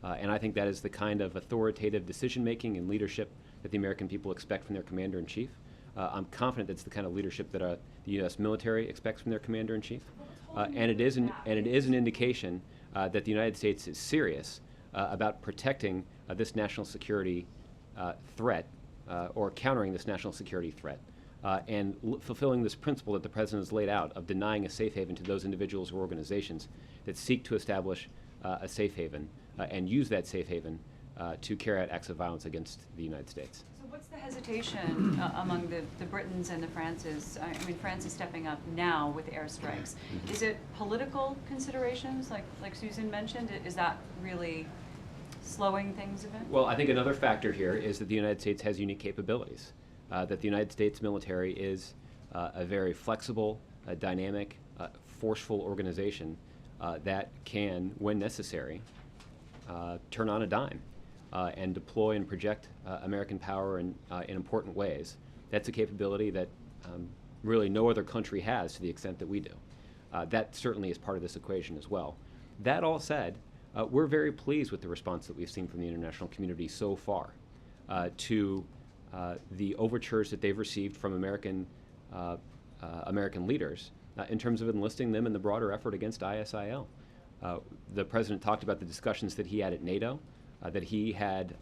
And I think that is the kind of authoritative decision-making and leadership that the American people expect from their commander-in-chief. I'm confident that's the kind of leadership that the U.S. military expects from their commander-in-chief. And it is an indication that the United States is serious about protecting this national security threat or countering this national security threat and fulfilling this principle that the President has laid out of denying a safe haven to those individuals or organizations that seek to establish a safe haven and use that safe haven to carry out acts of violence against the United States. So what's the hesitation among the Britons and the Frances? I mean, France is stepping up now with airstrikes. Is it political considerations, like Susan mentioned? Is that really slowing things a bit? Well, I think another factor here is that the United States has unique capabilities. That the United States military is a very flexible, dynamic, forceful organization that can, when necessary, turn on a dime and deploy and project American power in important ways. That's a capability that really no other country has to the extent that we do. That certainly is part of this equation as well. That all said, we're very pleased with the response that we've seen from the international community so far to the overtures that they've received from American leaders in terms of enlisting them in the broader effort against ISIL. The President talked about the discussions that he had at NATO, that he had,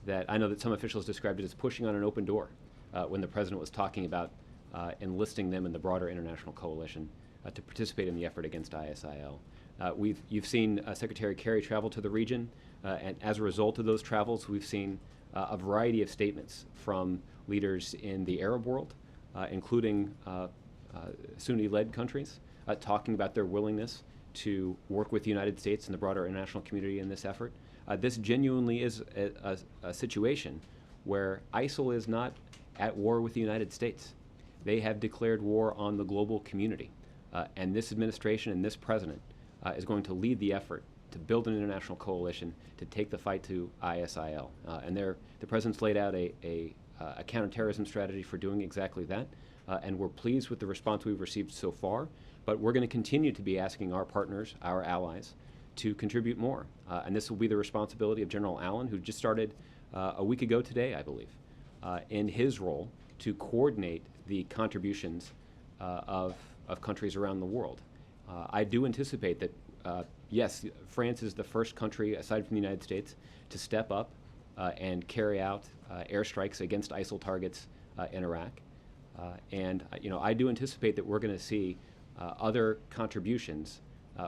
that I know that some officials described it as pushing on an open door when the President was talking about enlisting them in the broader international coalition to participate in the effort against ISIL. You've seen Secretary Kerry travel to the region, and as a result of those travels, we've seen a variety of statements from leaders in the Arab world, including Sunni-led countries, talking about their willingness to work with the United States and the broader international community in this effort. This genuinely is a situation where ISIL is not at war with the United States. They have declared war on the global community. And this administration and this president is going to lead the effort to build an international coalition to take the fight to ISIL. And the president's laid out a counterterrorism strategy for doing exactly that. And we're pleased with the response we've received so far. But we're going to continue to be asking our partners, our allies, to contribute more. And this will be the responsibility of General Allen, who just started a week ago today, I believe, in his role to coordinate the contributions of countries around the world. I do anticipate that, yes, France is the first country, aside from the United States, to step up and carry out airstrikes against ISIL targets in Iraq. And I do anticipate that we're going to see other contributions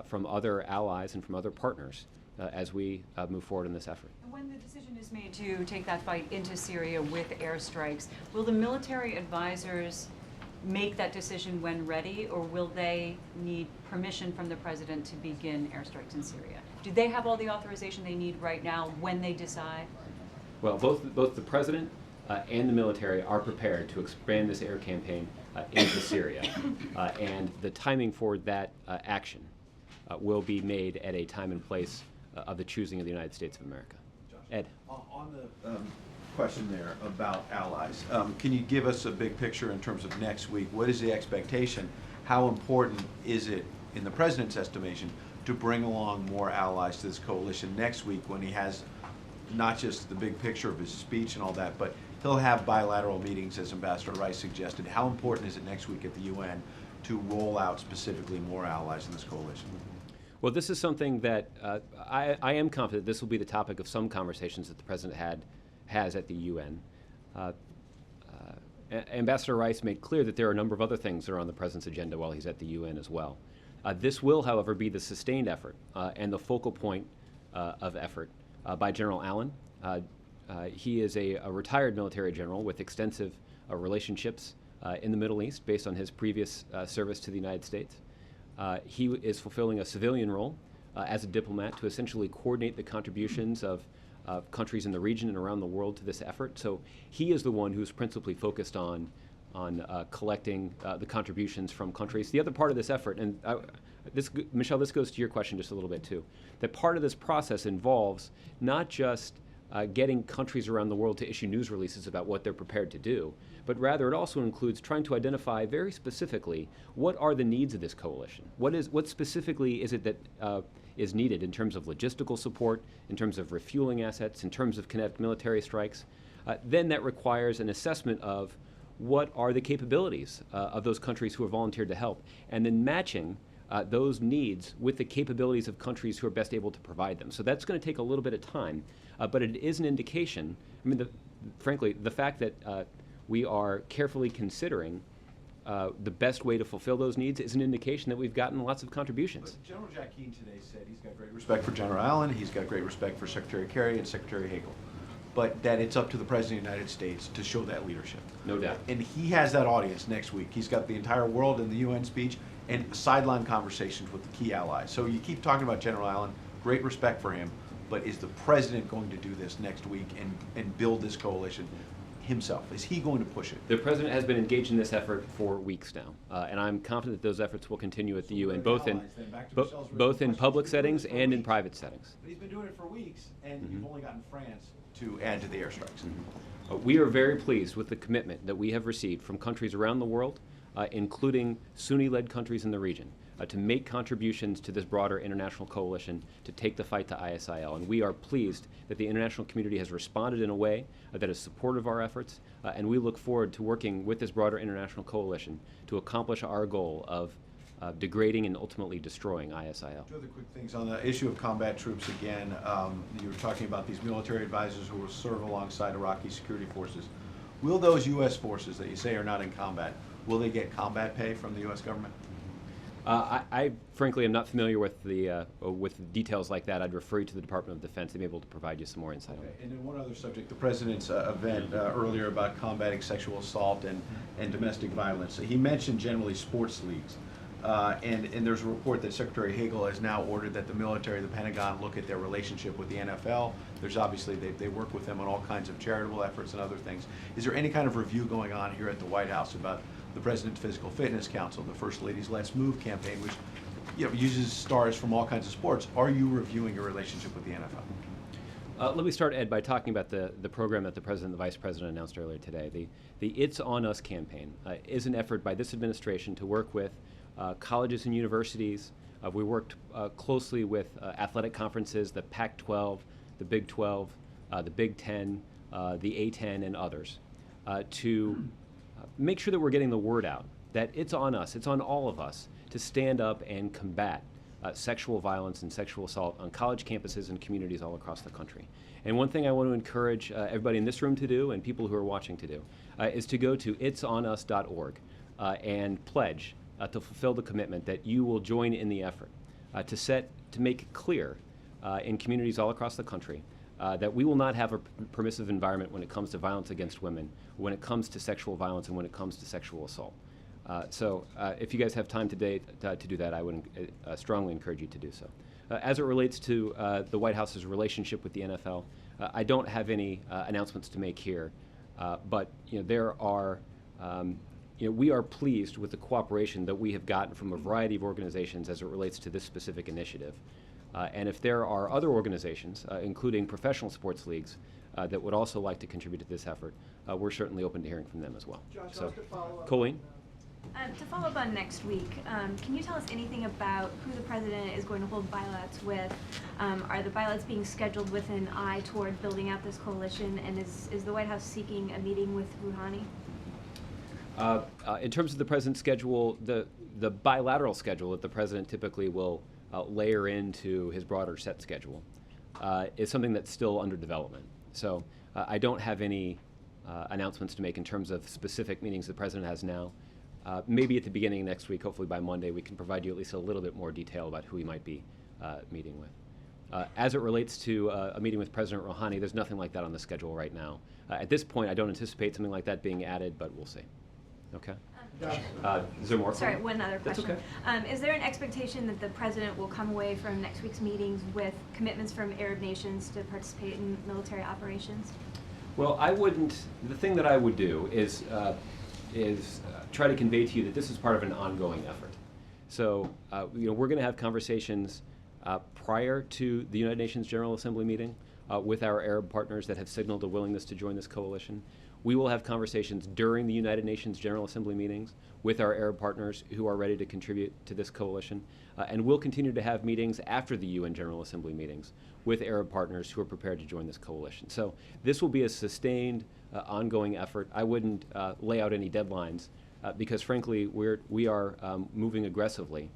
from other allies and from other partners as we move forward in this effort. And when the decision is made to take that fight into Syria with airstrikes, will the military advisors make that decision when ready, or will they need permission from the president to begin airstrikes in Syria? Do they have all the authorization they need right now when they decide? Well, both the president and the military are prepared to expand this air campaign into Syria. And the timing for that action will be made at a time and place of the choosing of the United States of America. Ed. On the question there about allies, can you give us a big picture in terms of next week? What is the expectation? How important is it, in the president's estimation, to bring along more allies to this coalition next week when he has not just the big picture of his speech and all that, but he'll have bilateral meetings, as Ambassador Rice suggested. How important is it next week at the UN to roll out specifically more allies in this coalition? Well, this is something that I am confident this will be the topic of some conversations that the president has at the UN. Ambassador Rice made clear that there are a number of other things that are on the president's agenda while he's at the UN as well. This will, however, be the sustained effort and the focal point of effort by General Allen. He is a retired military general with extensive relationships in the Middle East based on his previous service to the United States. He is fulfilling a civilian role as a diplomat to essentially coordinate the contributions of countries in the region and around the world to this effort. So he is the one who's principally focused on collecting the contributions from countries. The other part of this effort, and Michelle, this goes to your question just a little bit too, that part of this process involves not just getting countries around the world to issue news releases about what they're prepared to do, but rather it also includes trying to identify very specifically what are the needs of this coalition. What specifically is it that is needed in terms of logistical support, in terms of refueling assets, in terms of kinetic military strikes. Then that requires an assessment of what are the capabilities of those countries who have volunteered to help, and then matching those needs with the capabilities of countries who are best able to provide them. So that's going to take a little bit of time, but it is an indication. I mean, frankly, the fact that we are carefully considering the best way to fulfill those needs is an indication that we've gotten lots of contributions. But General Jack Keane today said he's got great respect for General Allen, he's got great respect for Secretary Kerry and Secretary Hagel, but that it's up to the President of the United States to show that leadership. No doubt. And he has that audience next week. He's got the entire world in the UN speech and sideline conversations with the key allies. So you keep talking about General Allen, great respect for him, but is the President going to do this next week and build this coalition himself? Is he going to push it? The President has been engaged in this effort for weeks now, and I'm confident that those efforts will continue at the UN, both in public settings and in private settings. But he's been doing it for weeks, and you've only gotten France to add to the airstrikes. We are very pleased with the commitment that we have received from countries around the world, including Sunni-led countries in the region, to make contributions to this broader international coalition to take the fight to ISIL. And we are pleased that the international community has responded in a way that is supportive of our efforts, and we look forward to working with this broader international coalition to accomplish our goal of degrading and ultimately destroying ISIL. Two other quick things on the issue of combat troops again. You were talking about these military advisors who will serve alongside Iraqi security forces. Will those U.S. forces that you say are not in combat, will they get combat pay from the U.S. government? I frankly am not familiar with the details like that. I'd refer you to the Department of Defense. They'd be able to provide you some more insight on it. And then one other subject, the President's event earlier about combating sexual assault and domestic violence. He mentioned generally sports leagues. And there's a report that Secretary Hagel has now ordered that the military, the Pentagon, look at their relationship with the NFL. There's obviously, they work with them on all kinds of charitable efforts and other things. Is there any kind of review going on here at the White House about the President's Physical Fitness Council, the First Lady's Let's Move campaign, which uses stars from all kinds of sports? Are you reviewing your relationship with the NFL? Let me start, Ed, by talking about the program that the President and the Vice President announced earlier today. The It's On Us campaign is an effort by this administration to work with colleges and universities. We worked closely with athletic conferences, the Pac-12, the Big 12, the Big 10, the A-10, and others, to make sure that we're getting the word out, that it's on us, it's on all of us to stand up and combat sexual violence and sexual assault on college campuses and communities all across the country. And one thing I want to encourage everybody in this room to do and people who are watching to do is to go to itsonus.org and pledge to fulfill the commitment that you will join in the effort to make it clear in communities all across the country that we will not have a permissive environment when it comes to violence against women, when it comes to sexual violence, and when it comes to sexual assault. So if you guys have time today to do that, I would strongly encourage you to do so. As it relates to the White House's relationship with the NFL, I don't have any announcements to make here, but there are we are pleased with the cooperation that we have gotten from a variety of organizations as it relates to this specific initiative. And if there are other organizations, including professional sports leagues, that would also like to contribute to this effort, we're certainly open to hearing from them as well. Josh, So, to follow up Colleen? To follow up on next week, can you tell us anything about who the President is going to hold bilats with? Are the bilats being scheduled with an eye toward building out this coalition, and is the White House seeking a meeting with Rouhani? In terms of the President's schedule, the bilateral schedule that the President typically will layer into his broader set schedule is something that's still under development. So I don't have any announcements to make in terms of specific meetings the President has now. Maybe at the beginning of next week, hopefully by Monday, we can provide you at least a little bit more detail about who he might be meeting with. As it relates to a meeting with President Rouhani, there's nothing like that on the schedule right now. At this point, I don't anticipate something like that being added, but we'll see. Okay. Is there more? Sorry, one other That's question. okay. Is there an expectation that the President will come away from next week's meetings with commitments from Arab nations to participate in military operations? Well, I wouldn't. The thing that I would do is try to convey to you that this is part of an ongoing effort. So, we're going to have conversations prior to the United Nations General Assembly meeting. with our Arab partners that have signaled a willingness to join this coalition. We will have conversations during the United Nations General Assembly meetings with our Arab partners who are ready to contribute to this coalition. And we'll continue to have meetings after the UN General Assembly meetings with Arab partners who are prepared to join this coalition. So this will be a sustained, ongoing effort. I wouldn't lay out any deadlines because, frankly, we are moving aggressively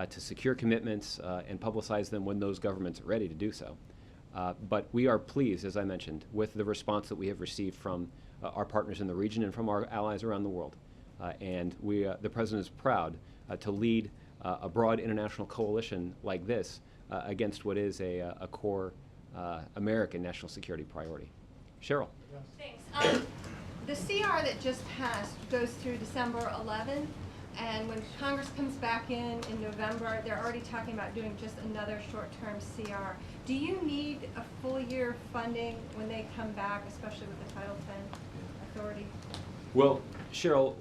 to secure commitments and publicize them when those governments are ready to do so. But we are pleased, as I mentioned, with the response that we have received from our partners in the region and from our allies around the world. And the President is proud to lead a broad international coalition like this against what is a core American national security priority. Cheryl. Thanks. The CR that just passed goes through December 11, and when Congress comes back in November, they're already talking about doing just another short-term CR. Do you need a full year of funding when they come back, especially with the Title X authority? Well, Cheryl,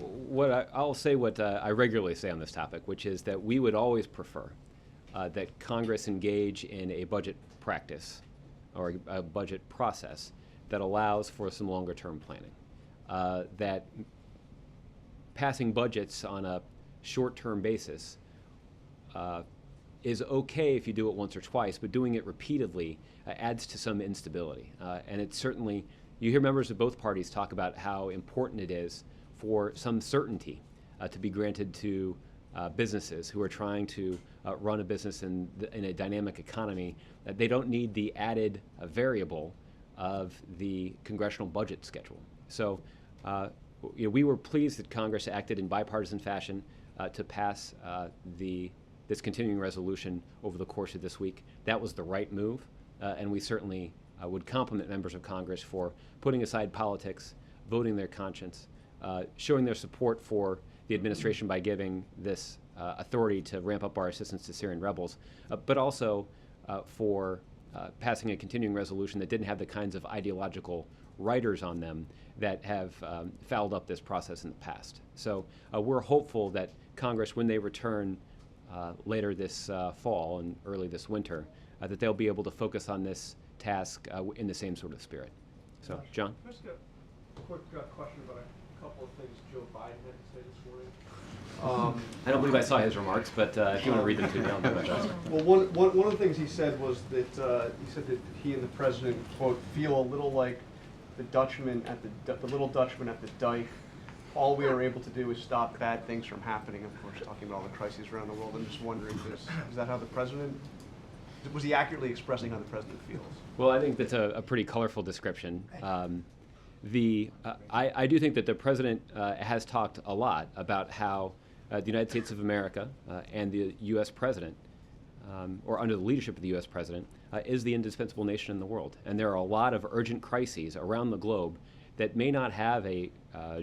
I'll say what I regularly say on this topic, which is that we would always prefer that Congress engage in a budget practice or a budget process that allows for some longer-term planning. That passing budgets on a short-term basis is okay if you do it once or twice, but doing it repeatedly adds to some instability. And it's certainly, you hear members of both parties talk about how important it is for some certainty to be granted to businesses who are trying to run a business in a dynamic economy. They don't need the added variable of the congressional budget schedule. So we were pleased that Congress acted in bipartisan fashion to pass this continuing resolution over the course of this week. That was the right move, and we certainly would compliment members of Congress for putting aside politics, voting their conscience, showing their support for the administration by giving this authority to ramp up our assistance to Syrian rebels, but also for passing a continuing resolution that didn't have the kinds of ideological writers on them that have fouled up this process in the past. So we're hopeful that Congress, when they return later this fall and early this winter, that they'll be able to focus on this task in the same sort of spirit. So, John? Just a quick question about a couple of things Joe Biden had to say this morning. I don't believe I saw his remarks, but if you want to read them to me, I'll do my best. Well, one of the things he said was that he and the president, quote, feel a little like the Dutchman at the little Dutchman at the dike. All we are able to do is stop bad things from happening. Of course, talking about all the crises around the world. I'm just wondering, is that how the president? Was he accurately expressing how the president feels? Well, I think that's a pretty colorful description. I do think that the president has talked a lot about how the United States of America and the U.S. president, or under the leadership of the U.S. president, is the indispensable nation in the world. And there are a lot of urgent crises around the globe that may not have a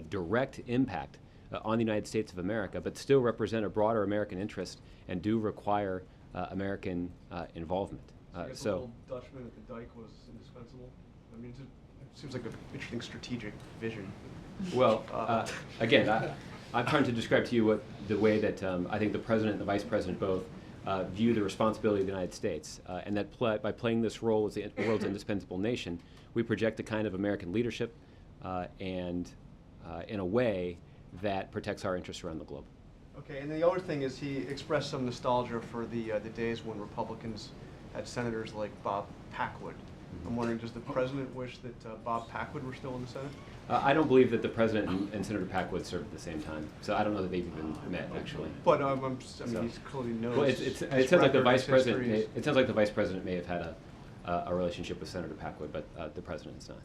direct impact on the United States of America, but still represent a broader American interest and do require American involvement. So the little Dutchman at the dike was indispensable? I mean, it seems like an interesting strategic vision. Well, again, I'm trying to describe to you the way that I think the president and the vice president both view the responsibility of the United States, and that by playing this role as the world's indispensable nation, we project the kind of American leadership and in a way that protects our interests around the globe. Okay, and the other thing is he expressed some nostalgia for the days when Republicans had senators like Bob Packwood. I'm wondering, does the president wish that Bob Packwood were still in the Senate? I don't believe that the president and Senator Packwood served at the same time, so I don't know that they've even met actually. But I mean, he's clearly knows. Well, it sounds like the vice president. It sounds like the vice president may have had a relationship with Senator Packwood, but the president is not.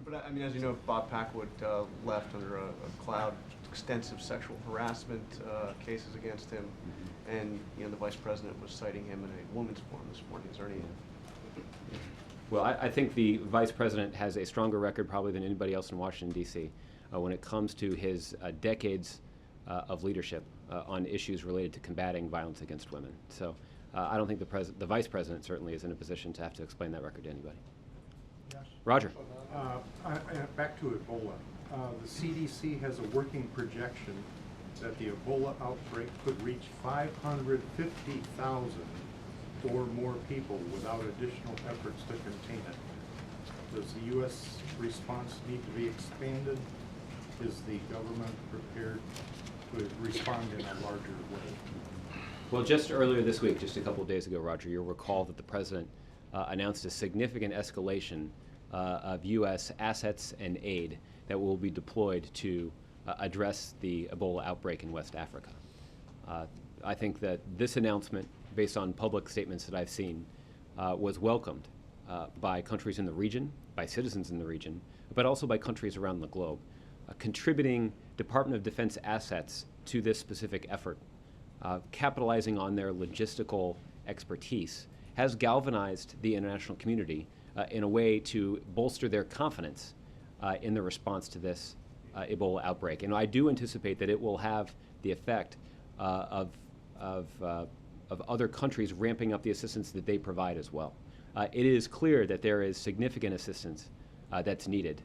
But I mean, as you know, Bob Packwood left under a cloud of extensive sexual harassment cases against him, and the vice president was citing him in a woman's forum this morning. Is there any? Well, I think the vice president has a stronger record probably than anybody else in Washington, D.C. When it comes to his decades of leadership on issues related to combating violence against women. So I don't think the vice president certainly is in a position to have to explain that record to anybody. Yes. Roger. Back to Ebola. The CDC has a working projection that the Ebola outbreak could reach 550,000 or more people without additional efforts to contain it. Does the U.S. response need to be expanded? Is the government prepared to respond in a larger way? Well, just earlier this week, just a couple of days ago, Roger, you'll recall that the President announced a significant escalation of U.S. assets and aid that will be deployed to address the Ebola outbreak in West Africa. I think that this announcement, based on public statements that I've seen, was welcomed by countries in the region, by citizens in the region, but also by countries around the globe. Contributing Department of Defense assets to this specific effort, capitalizing on their logistical expertise, has galvanized the international community in a way to bolster their confidence in the response to this Ebola outbreak. And I do anticipate that it will have the effect of other countries ramping up the assistance that they provide as well. It is clear that there is significant assistance that's needed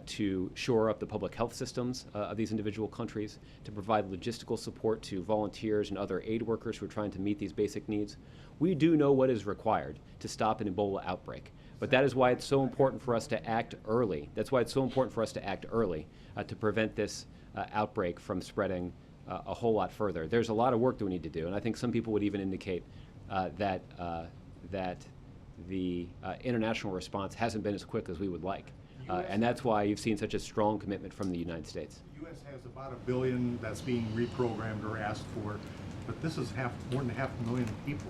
to shore up the public health systems of these individual countries, to provide logistical support to volunteers and other aid workers who are trying to meet these basic needs. We do know what is required to stop an Ebola outbreak, but that is why it's so important for us to act early. That's why it's so important for us to act early to prevent this outbreak from spreading a whole lot further. There's a lot of work that we need to do, and I think some people would even indicate that the international response hasn't been as quick as we would like. And that's why you've seen such a strong commitment from the United States. The U.S. has about $1 billion that's being reprogrammed or asked for, but this is more than 500,000 people,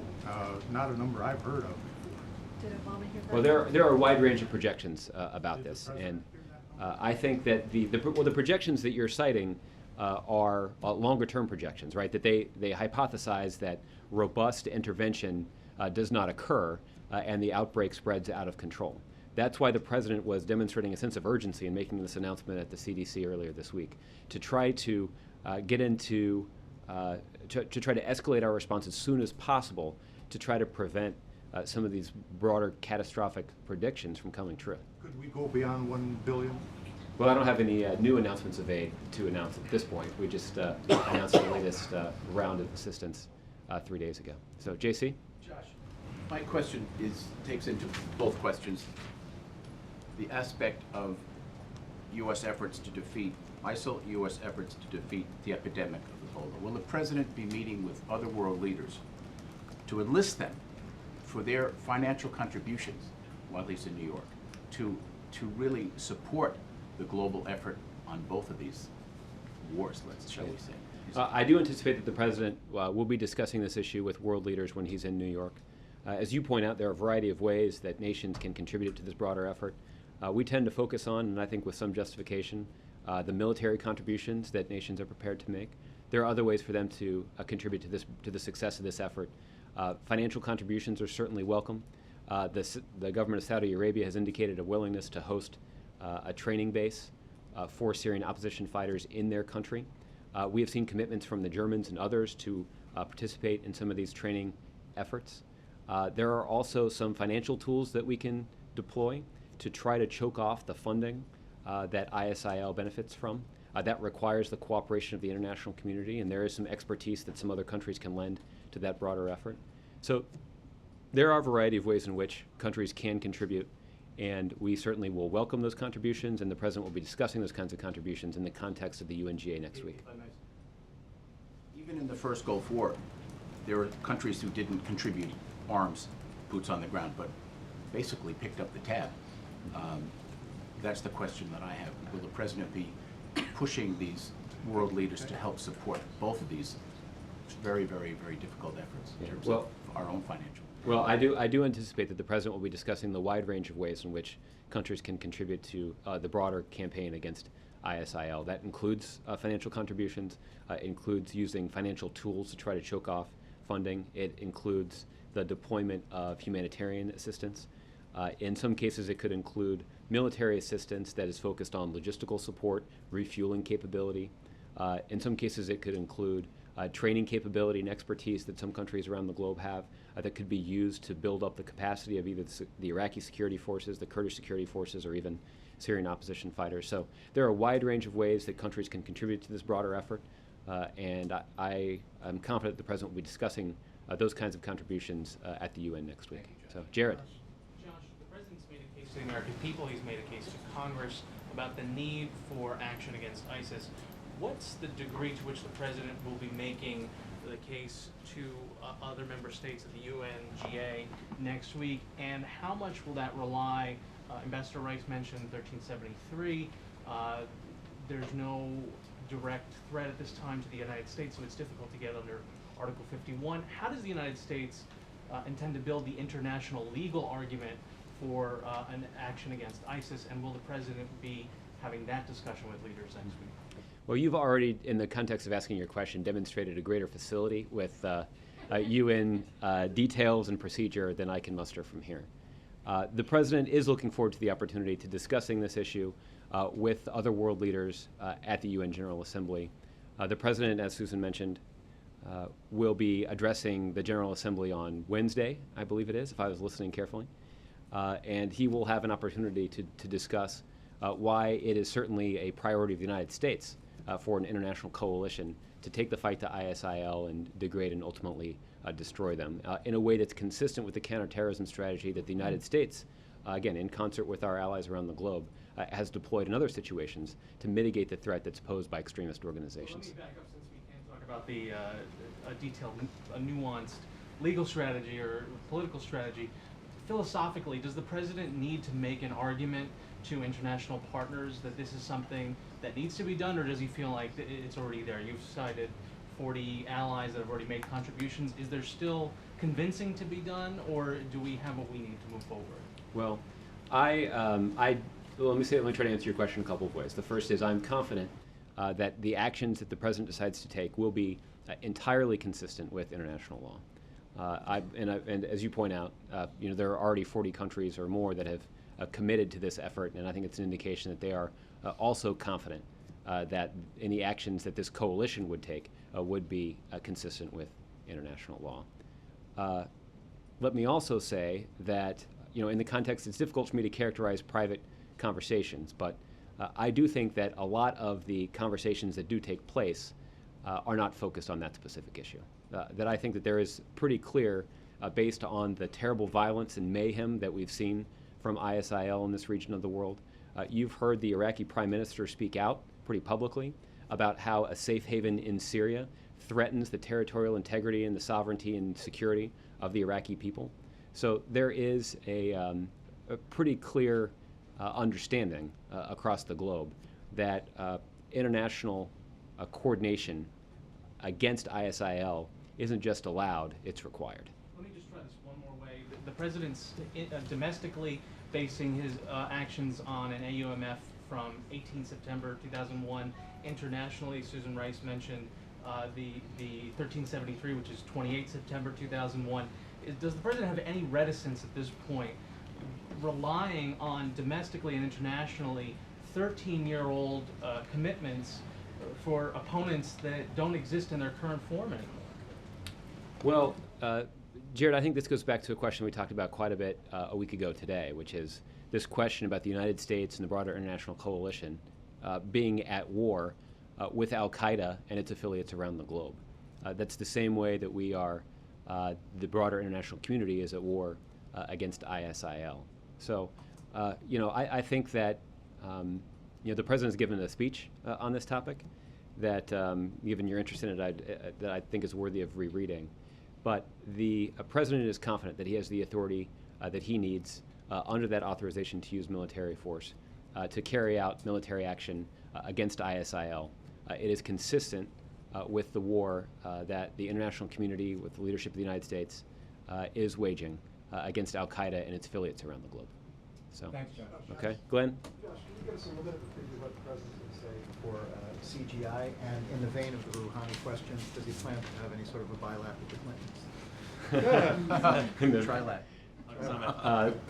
not a number I've heard of before. Did Obama hear that? Well, there are a wide range of projections about this, and I think that the projections that you're citing are longer-term projections, right? That they hypothesize that robust intervention does not occur and the outbreak spreads out of control. That's why the President was demonstrating a sense of urgency in making this announcement at the CDC earlier this week, to try to get into, to try to escalate our response as soon as possible to try to prevent some of these broader catastrophic predictions from coming true. Could we go beyond $1 billion? Well, I don't have any new announcements of aid to announce at this point. We just announced the latest round of assistance 3 days ago. So, JC? Josh, my question takes into both questions. The aspect of U.S. efforts to defeat ISIL, U.S. efforts to defeat the epidemic of Ebola. Will the President be meeting with other world leaders to enlist them for their financial contributions while he's in New York to really support the global effort on both of these wars, shall we say? I do anticipate that the President will be discussing this issue with world leaders when he's in New York. As you point out, there are a variety of ways that nations can contribute to this broader effort. We tend to focus on, and I think with some justification, the military contributions that nations are prepared to make. There are other ways for them to contribute to the success of this effort. Financial contributions are certainly welcome. The government of Saudi Arabia has indicated a willingness to host a training base for Syrian opposition fighters in their country. We have seen commitments from the Germans and others to participate in some of these training efforts. There are also some financial tools that we can deploy to try to choke off the funding that ISIL benefits from. That requires the cooperation of the international community, and there is some expertise that some other countries can lend to that broader effort. So there are a variety of ways in which countries can contribute, and we certainly will welcome those contributions, and the President will be discussing those kinds of contributions in the context of the UNGA next week. Even in the first Gulf War, there were countries who didn't contribute arms, boots on the ground, but basically picked up the tab. That's the question that I have. Will the President be pushing these world leaders to help support both of these very, very, very difficult efforts in terms of our own financial? Well, I do anticipate that the President will be discussing the wide range of ways in which countries can contribute to the broader campaign against ISIL. That includes financial contributions, includes using financial tools to try to choke off funding. It includes the deployment of humanitarian assistance. In some cases, it could include military assistance that is focused on logistical support, refueling capability. In some cases, it could include training capability and expertise that some countries around the globe have that could be used to build up the capacity of either the Iraqi security forces, the Kurdish security forces, or even Syrian opposition fighters. So there are a wide range of ways that countries can contribute to this broader effort, and I am confident the President will be discussing those kinds of contributions at the UN next week. So, Jared. Josh, the President's made a case to the American people. He's made a case to Congress about the need for action against ISIS. What's the degree to which the president will be making the case to other member states of the UNGA next week, and how much will that rely? Ambassador Rice mentioned 1373. There's no direct threat at this time to the United States, so it's difficult to get under Article 51. How does the United States intend to build the international legal argument for an action against ISIS, and will the president be having that discussion with leaders next week? Well, you've already, in the context of asking your question, demonstrated a greater facility with UN details and procedure than I can muster from here. The president is looking forward to the opportunity to discussing this issue with other world leaders at the UN General Assembly. The president, as Susan mentioned, will be addressing the General Assembly on Wednesday, I believe it is, if I was listening carefully. And he will have an opportunity to discuss why it is certainly a priority of the United States for an international coalition to take the fight to ISIL and degrade and ultimately destroy them in a way that's consistent with the counterterrorism strategy that the United States, again, in concert with our allies around the globe, has deployed in other situations to mitigate the threat that's posed by extremist organizations. Let me back up, since we can't talk about the a detailed, a nuanced legal strategy or political strategy. Philosophically, does the president need to make an argument to international partners that this is something that needs to be done, or does he feel like it's already there? You've cited 40 allies that have already made contributions. Is there still convincing to be done, or do we have what we need to move forward? Well, let me try to answer your question a couple of ways. The first is I'm confident that the actions that the president decides to take will be entirely consistent with international law. And as you point out, there are already 40 countries or more that have committed to this effort, and I think it's an indication that they are also confident that any actions that this coalition would take would be consistent with international law. Let me also say that, in the context, it's difficult for me to characterize private conversations, but I do think that a lot of the conversations that do take place are not focused on that specific issue. That I think that there is pretty clear, based on the terrible violence and mayhem that we've seen from ISIL in this region of the world. You've heard the Iraqi Prime Minister speak out pretty publicly about how a safe haven in Syria threatens the territorial integrity and the sovereignty and security of the Iraqi people. So there is a pretty clear understanding across the globe that international coordination against ISIL isn't just allowed, it's required. Let me just try this one more way. The president's domestically basing his actions on an AUMF from 18 September 2001. Internationally, Susan Rice mentioned the 1373, which is 28 September 2001. Does the president have any reticence at this point, relying on domestically and internationally 13-year-old commitments for opponents that don't exist in their current form anymore? Well, Jared, I think this goes back to a question we talked about quite a bit a week ago today, which is this question about the United States and the broader international coalition being at war with al-Qaeda and its affiliates around the globe. That's the same way that we are, the broader international community is at war against ISIL. So, I think that, the president has given a speech on this topic that, given your interest in it, that I think is worthy of rereading. But the president is confident that he has the authority that he needs under that authorization to use military force to carry out military action against ISIL. It is consistent with the war that the international community, with the leadership of the United States, is waging against al-Qaeda and its affiliates around the globe. So, thanks, Josh. Okay, Glenn? Josh, can you give us a little bit of a preview of what the president's going to say for CGI? And in the vein of the Rouhani question, does he plan to have any sort of a bilateral with the Clintons? Try that.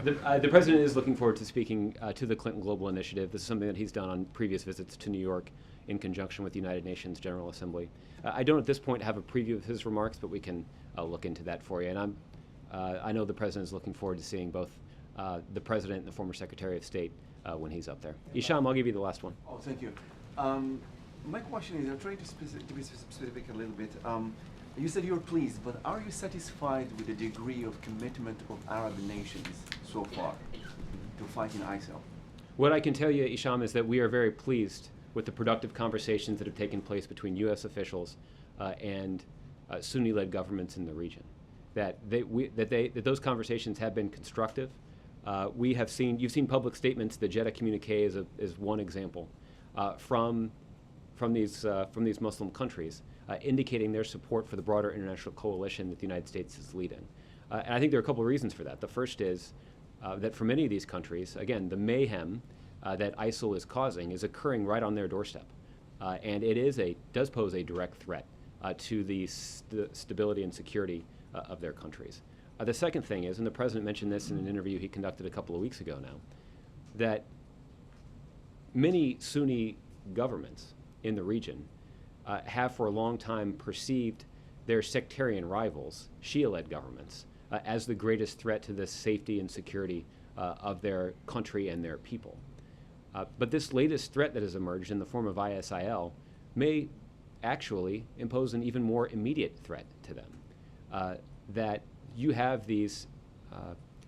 The president is looking forward to speaking to the Clinton Global Initiative. This is something that he's done on previous visits to New York in conjunction with the United Nations General Assembly. I don't at this point have a preview of his remarks, but we can look into that for you. And I know the president is looking forward to seeing both the president and the former Secretary of State when he's up there. Isham, I'll give you the last one. Oh, thank you. My question is, I'm trying to be specific a little bit. You said you're pleased, but are you satisfied with the degree of commitment of Arab nations so far? to fighting ISIL? What I can tell you, Isham, is that we are very pleased with the productive conversations that have taken place between U.S. officials and Sunni-led governments in the region. That those conversations have been constructive. We have seen, you've seen public statements. The Jeddah communique is one example from these Muslim countries, indicating their support for the broader international coalition that the United States is leading. And I think there are a couple of reasons for that. The first is that for many of these countries, again, the mayhem that ISIL is causing is occurring right on their doorstep. And it does pose a direct threat to the stability and security of their countries. The second thing is, and the President mentioned this in an interview he conducted a couple of weeks ago now, that many Sunni governments in the region have for a long time perceived their sectarian rivals, Shia-led governments, as the greatest threat to the safety and security of their country and their people. But this latest threat that has emerged in the form of ISIL may actually impose an even more immediate threat to them. That you have these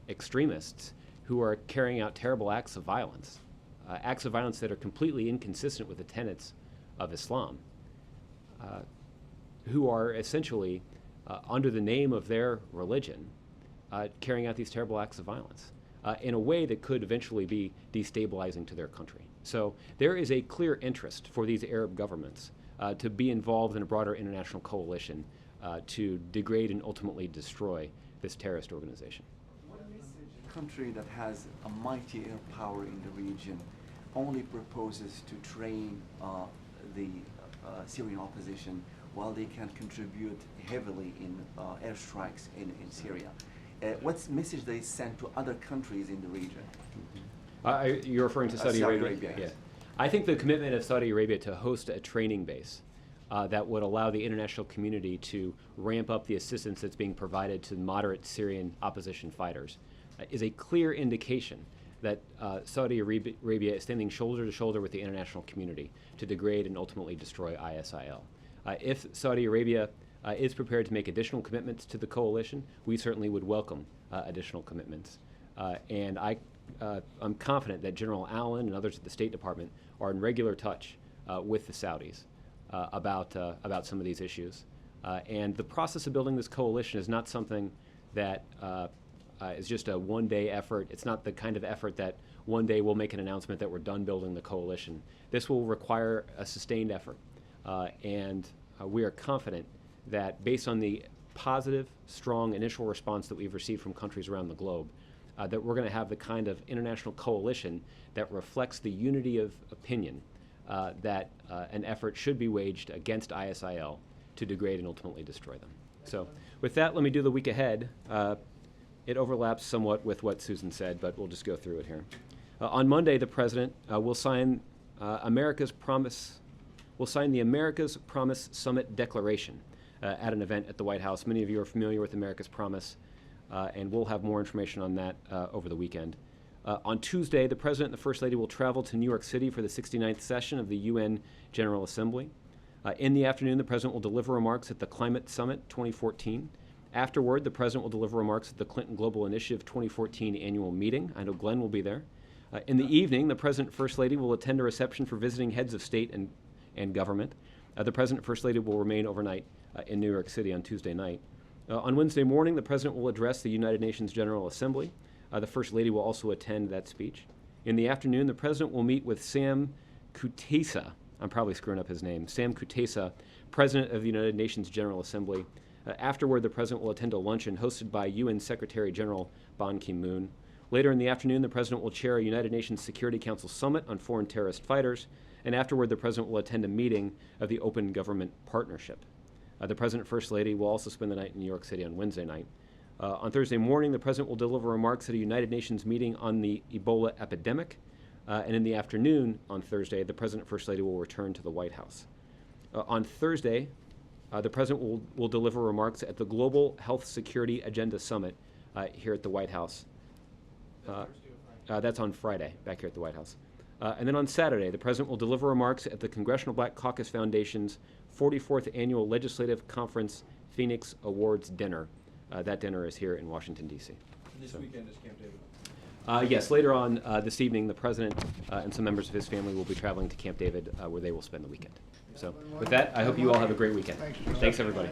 extremists who are carrying out terrible acts of violence that are completely inconsistent with the tenets of Islam, who are essentially, under the name of their religion, carrying out these terrible acts of violence in a way that could eventually be destabilizing to their country. So there is a clear interest for these Arab governments to be involved in a broader international coalition to degrade and ultimately destroy this terrorist organization. A country that has a mighty air power in the region only proposes to train the Syrian opposition while they can contribute heavily in airstrikes in Syria. What's the message they send to other countries in the region? You're referring to Saudi Arabia? Yes. I think the commitment of Saudi Arabia to host a training base that would allow the international community to ramp up the assistance that's being provided to moderate Syrian opposition fighters is a clear indication that Saudi Arabia is standing shoulder to shoulder with the international community to degrade and ultimately destroy ISIL. If Saudi Arabia is prepared to make additional commitments to the coalition, we certainly would welcome additional commitments. And I'm confident that General Allen and others at the State Department are in regular touch with the Saudis about some of these issues. And the process of building this coalition is not something that is just a one-day effort. It's not the kind of effort that one day we'll make an announcement that we're done building the coalition. This will require a sustained effort. And we are confident that based on the positive, strong initial response that we've received from countries around the globe, that we're going to have the kind of international coalition that reflects the unity of opinion that an effort should be waged against ISIL to degrade and ultimately destroy them. So with that, let me do the week ahead. It overlaps somewhat with what Susan said, but we'll just go through it here. On Monday, the President will sign the America's Promise Summit Declaration at an event at the White House. Many of you are familiar with America's Promise, and we'll have more information on that over the weekend. On Tuesday, the President and the First Lady will travel to New York City for the 69th session of the UN General Assembly. In the afternoon, the President will deliver remarks at the Climate Summit 2014. Afterward, the President will deliver remarks at the Clinton Global Initiative 2014 annual meeting. I know Glenn will be there. In the evening, the President and First Lady will attend a reception for visiting heads of state and government. The President and First Lady will remain overnight in New York City on Tuesday night. On Wednesday morning, the President will address the United Nations General Assembly. The First Lady will also attend that speech. In the afternoon, the President will meet with Sam Kutesa. I'm probably screwing up his name. Sam Kutesa, President of the United Nations General Assembly. Afterward, the President will attend a luncheon hosted by UN Secretary General Ban Ki-moon. Later in the afternoon, the President will chair a United Nations Security Council Summit on foreign terrorist fighters. And afterward, the President will attend a meeting of the Open Government Partnership. The President and First Lady will also spend the night in New York City on Wednesday night. On Thursday morning, the President will deliver remarks at a United Nations meeting on the Ebola epidemic. And in the afternoon on Thursday, the President and First Lady will return to the White House. On Thursday, the President will deliver remarks at the Global Health Security Agenda Summit here at the White House. That's on Friday, back here at the White House. And then on Saturday, the President will deliver remarks at the Congressional Black Caucus Foundation's 44th Annual Legislative Conference Phoenix Awards Dinner. That dinner is here in Washington, D.C. This weekend is Camp David. Yes, later on this evening, the president and some members of his family will be traveling to Camp David, where they will spend the weekend. So with that, I hope you all have a great weekend. Thanks, everybody.